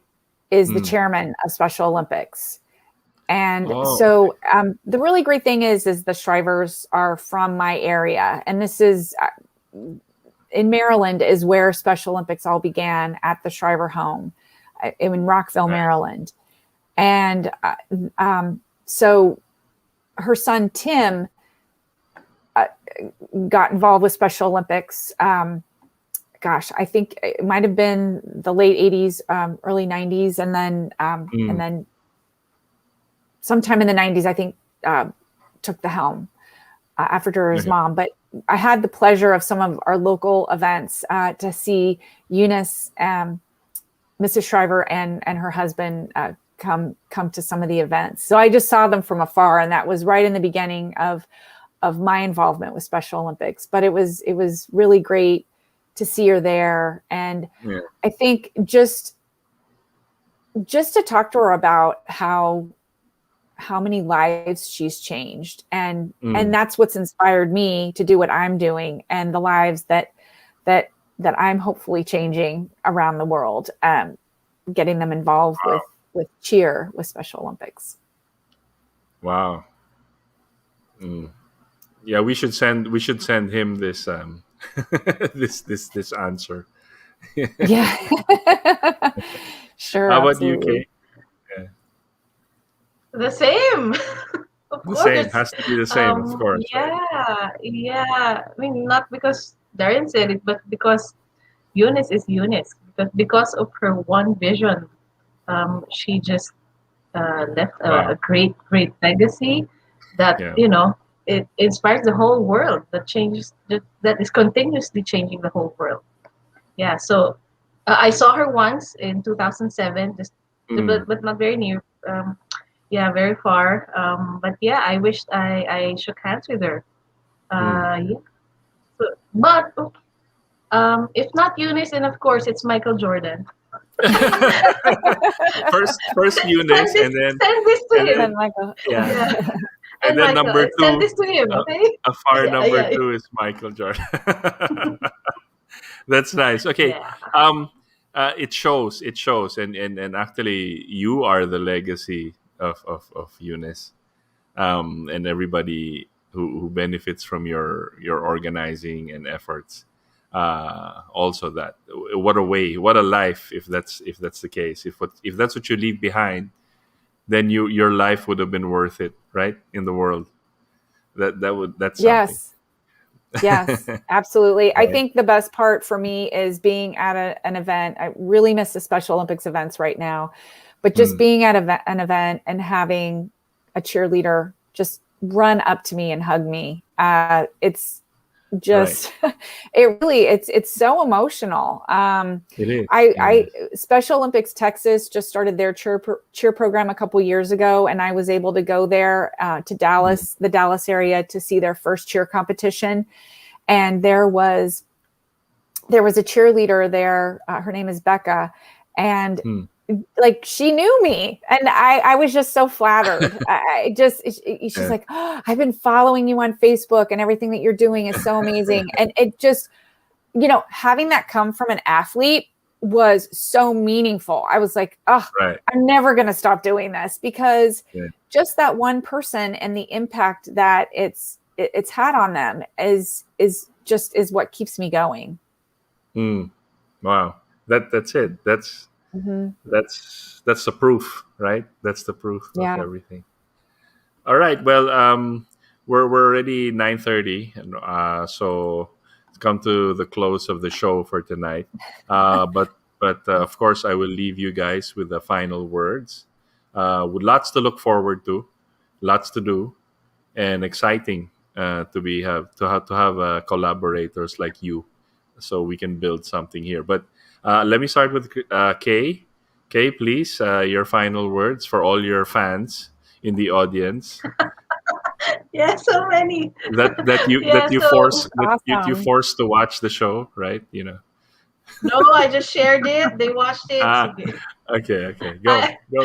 Speaker 5: is the
Speaker 1: Mm.
Speaker 5: chairman of Special Olympics. And
Speaker 1: Oh, okay.
Speaker 5: so the really great thing is the Shrivers are from my area, and this is in Maryland is where Special Olympics all began, at the Shriver home in Rockville,
Speaker 1: Right.
Speaker 5: Maryland. And so her son Tim got involved with Special Olympics. Gosh, I think it might have been the late 80s, early 90s, and
Speaker 1: Mm.
Speaker 5: then sometime in the 90s, I think, took the helm after his
Speaker 1: Okay.
Speaker 5: mom. But I had the pleasure of some of our local events to see Eunice, Mrs. Shriver, and her husband come to some of the events. So I just saw them from afar, and that was right in the beginning of my involvement with Special Olympics. But it was really great to see her there, and
Speaker 1: Yeah.
Speaker 5: I think just to talk to her about how many lives she's changed, and
Speaker 1: Mm.
Speaker 5: that's what's inspired me to do what I'm doing, and the lives that I'm hopefully changing around the world, getting them involved
Speaker 1: Wow.
Speaker 5: with cheer with Special Olympics.
Speaker 1: Wow. Mm. Yeah, we should send him this this answer.
Speaker 5: Yeah. Sure,
Speaker 1: How about you,
Speaker 5: absolutely.
Speaker 1: Kay? Yeah.
Speaker 6: The same. Of
Speaker 1: The same
Speaker 6: course.
Speaker 1: has to be the same, of course, right?
Speaker 6: Yeah. I mean, not because Darren said it, but because Eunice is Eunice. Because of her one vision, she just left a
Speaker 1: Wow.
Speaker 6: great legacy that,
Speaker 1: Yeah.
Speaker 6: it inspires the whole world. That is continuously changing the whole world. Yeah. So I saw her once in 2007, just
Speaker 1: Mm,
Speaker 6: but not very near. Yeah, very far. But yeah, I wished I shook hands with her.
Speaker 1: mm.
Speaker 6: Yeah. So, but if not Eunice, then of course it's Michael Jordan.
Speaker 1: First Eunice,
Speaker 6: Send this to
Speaker 1: and
Speaker 5: And
Speaker 6: him.
Speaker 5: then
Speaker 1: then
Speaker 5: Michael.
Speaker 1: yeah,
Speaker 6: Yeah.
Speaker 1: and
Speaker 6: And
Speaker 1: then
Speaker 6: Michael,
Speaker 1: number
Speaker 6: send
Speaker 1: two,
Speaker 6: this to him,
Speaker 1: uh,
Speaker 6: okay?
Speaker 1: a far
Speaker 6: Yeah,
Speaker 1: number
Speaker 6: yeah,
Speaker 1: two is Michael Jordan. That's nice. Okay.
Speaker 6: yeah.
Speaker 1: Um, it shows, and actually, you are the legacy of Eunice, and everybody who benefits from your organizing and efforts. Also, that what a way, what a life, if that's the case, if that's what you leave behind, then your life would have been worth it, right? In the world, that's something.
Speaker 5: Yes. Yes, absolutely. I
Speaker 1: Right.
Speaker 5: think the best part for me is being at an event. I really miss the Special Olympics events right now, but just
Speaker 1: Mm,
Speaker 5: being at an event and having a cheerleader just run up to me and hug me. It's
Speaker 1: right.
Speaker 5: just, it's so emotional.
Speaker 1: It is. It
Speaker 5: I
Speaker 1: is.
Speaker 5: Special Olympics Texas just started their cheer program a couple years ago, and I was able to go there to
Speaker 1: Mm,
Speaker 5: Dallas, the Dallas area, to see their first cheer competition. And there was a cheerleader there. Her name is Becca, and
Speaker 1: mm.
Speaker 5: like she knew me, and I was just so flattered. She's
Speaker 1: Yeah.
Speaker 5: like, oh, I've been following you on Facebook, and everything that you're doing is so amazing. And it just, having that come from an athlete was so meaningful. I was like, oh,
Speaker 1: Right.
Speaker 5: I'm never going to stop doing this, because
Speaker 1: Yeah.
Speaker 5: just that one person and the impact that it's had on them is what keeps me going.
Speaker 1: Mm. Wow. That's it.
Speaker 5: Hmm.
Speaker 1: That's the proof, right? That's the proof of
Speaker 5: Yeah.
Speaker 1: everything. All right. Well, we're already 9:30, and so it's come to the close of the show for tonight. But of course, I will leave you guys with the final words. With lots to look forward to, lots to do, and exciting to have collaborators like you, so we can build something here. But let me start with Kay. Kay, please, your final words for all your fans in the audience
Speaker 6: Yeah, so many.
Speaker 1: that you
Speaker 6: Yeah,
Speaker 1: that you
Speaker 6: so
Speaker 1: force that you
Speaker 5: Awesome.
Speaker 1: forced to watch the show, right?
Speaker 6: no, I just shared it. They watched it.
Speaker 1: Ah,
Speaker 6: Sige.
Speaker 1: okay, go
Speaker 6: I,
Speaker 1: go.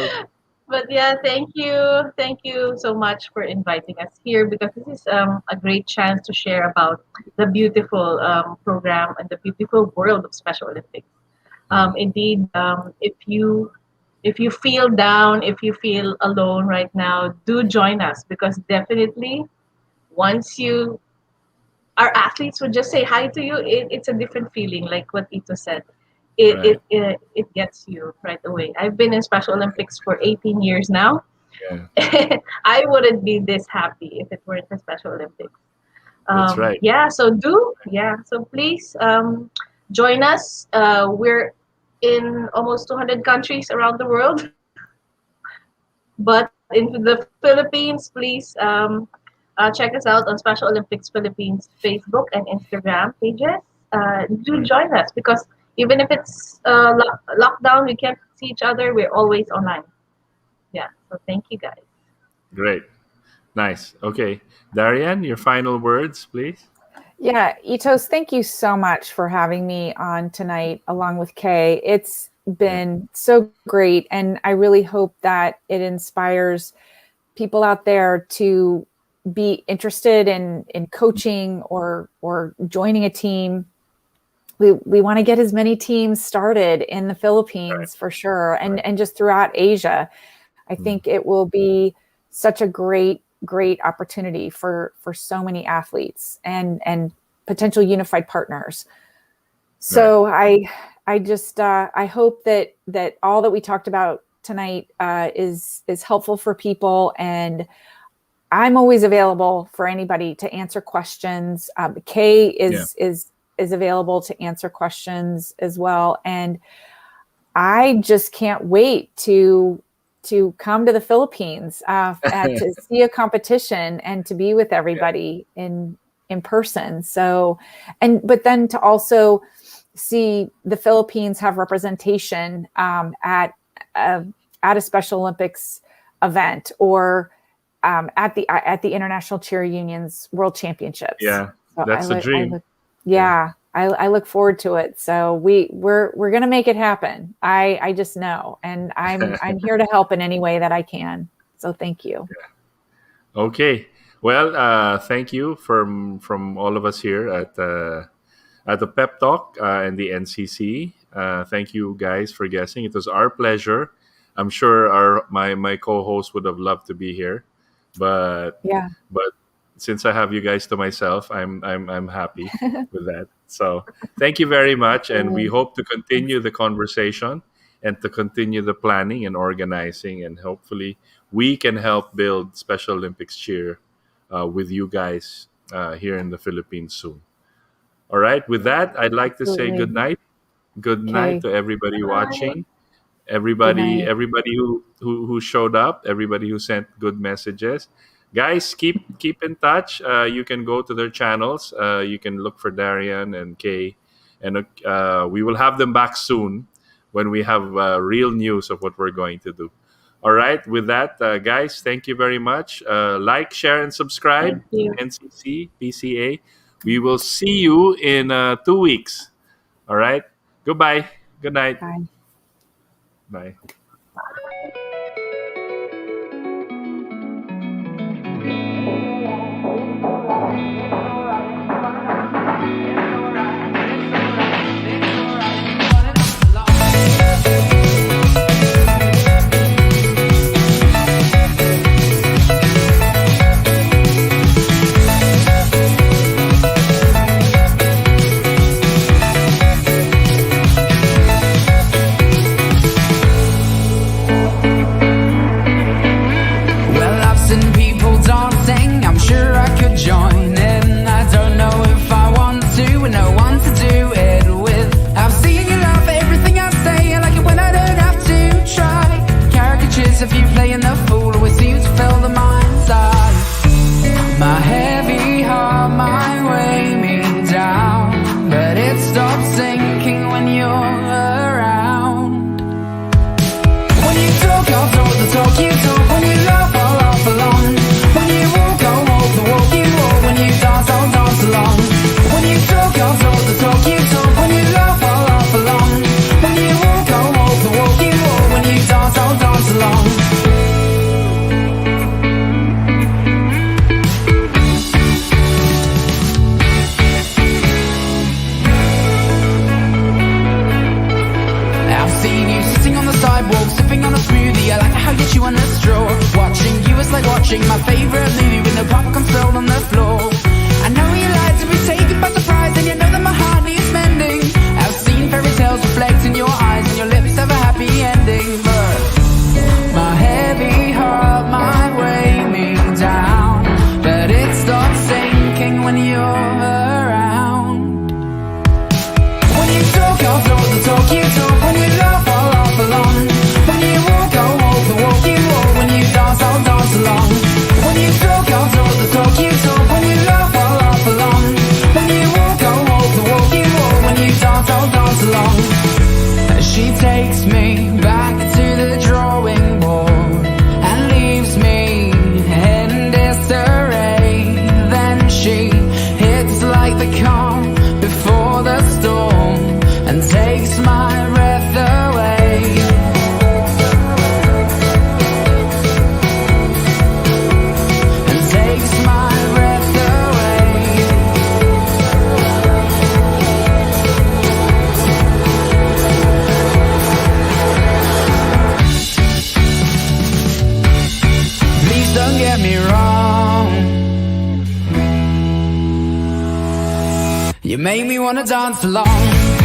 Speaker 6: but yeah, thank you so much for inviting us here, because this is a great chance to share about the beautiful program and the beautiful world of Special Olympics.
Speaker 1: Mm,
Speaker 6: Indeed, if you feel down, if you feel alone right now, do join us, because definitely once you our athletes would just say hi to you, it's a different feeling, like what Ito said.
Speaker 1: right.
Speaker 6: It gets you right away. I've been in Special Olympics for 18 years now.
Speaker 1: Yeah,
Speaker 6: I wouldn't be this happy if it weren't the Special Olympics.
Speaker 1: that's right.
Speaker 6: So please join us. We're in almost 200 countries around the world, but in the Philippines, please check us out on Special Olympics Philippines Facebook and Instagram pages. Do
Speaker 1: Right.
Speaker 6: join us, because even if it's lockdown, we can't see each other. We're always online. Yeah. So thank you guys.
Speaker 1: Great. Nice. Okay, Darian, your final words, please.
Speaker 5: Yeah, Itos, thank you so much for having me on tonight along with Kay. It's
Speaker 1: Yeah.
Speaker 5: been so great, and I really hope that it inspires people out there to be interested in coaching or joining a team. We want to get as many teams started in the
Speaker 1: Right.
Speaker 5: Philippines for sure,
Speaker 1: Right.
Speaker 5: and just throughout Asia. I
Speaker 1: Mm,
Speaker 5: think it will be such a great opportunity for so many athletes and potential unified partners.
Speaker 1: right.
Speaker 5: So I just I hope that all that we talked about tonight is helpful for people, and I'm always available for anybody to answer questions. Kay is available to answer questions as well. And I just can't wait to come to the Philippines to see a competition and to be with everybody in person. So, but then to also see the Philippines have representation at a Special Olympics event, or at the International Cheer Union's World Championships.
Speaker 1: Yeah,
Speaker 5: so
Speaker 1: that's a dream.
Speaker 5: I look forward to it. So we're gonna make it happen. I just know, and I'm here to help in any way that I can. So thank you.
Speaker 1: Yeah. Okay. Well, thank you from all of us here at the Pep Talk and the NCC. Thank you guys for guessing. It was our pleasure. I'm sure my co-host would have loved to be here, but since I have you guys to myself, I'm happy with that. So thank you very much, and we hope to continue the conversation and to continue the planning and organizing, and hopefully we can help build Special Olympics cheer with you guys here in the Philippines soon. All right. With that, I'd like to say good night. Good night to everybody watching. Everybody who showed up, everybody who sent good messages. Guys, keep in touch. You can go to their channels. You can look for Darian and Kay, and we will have them back soon when we have real news of what we're going to do. All right. With that, guys, thank you very much. Like, share, and subscribe. NCC, PCA. We will see you in 2 weeks. All right. Goodbye. Good night.
Speaker 5: Bye.
Speaker 1: Bye.
Speaker 7: If you playing the fool, always seems to fill the mind's eye. My heavy heart might weigh me down, but it stops sinking when you're around. When you talk, I'll talk the talk you talk. When you laugh, I'll laugh along. When you walk, I'll walk the walk you walk. When you dance, I'll dance along. When you talk, I'll talk the talk you talk. When you laugh, I'll laugh along. When you walk, I'll walk the walk you walk. When you dance, I'll dance along. Sidewalk, sipping on a smoothie. I like how you chew on the straw. Watching you is like watching my favorite movie with the popcorn spilled on the floor. I know you like to be taken by surprise, and you know that my heart needs mending. I've seen fairy tales reflect in your eyes, and your lips have a happy ending. But my heavy heart might weigh me down, but it stops sinking when you're around. When you talk, I'll talk the talk you talk. When you laugh, I'll laugh along. When you walk, I'll walk the walk you walk. When you dance, I'll dance along. When you talk, I'll talk the talk you talk. When you laugh, I'll laugh along. When you walk, I'll walk the walk you walk. When you dance, I'll dance along. She takes me back to the drawing board and leaves me in disarray. Then she hits like the calm before the storm and takes my breath away. And takes my breath away. Please don't get me wrong. You make me wanna dance along.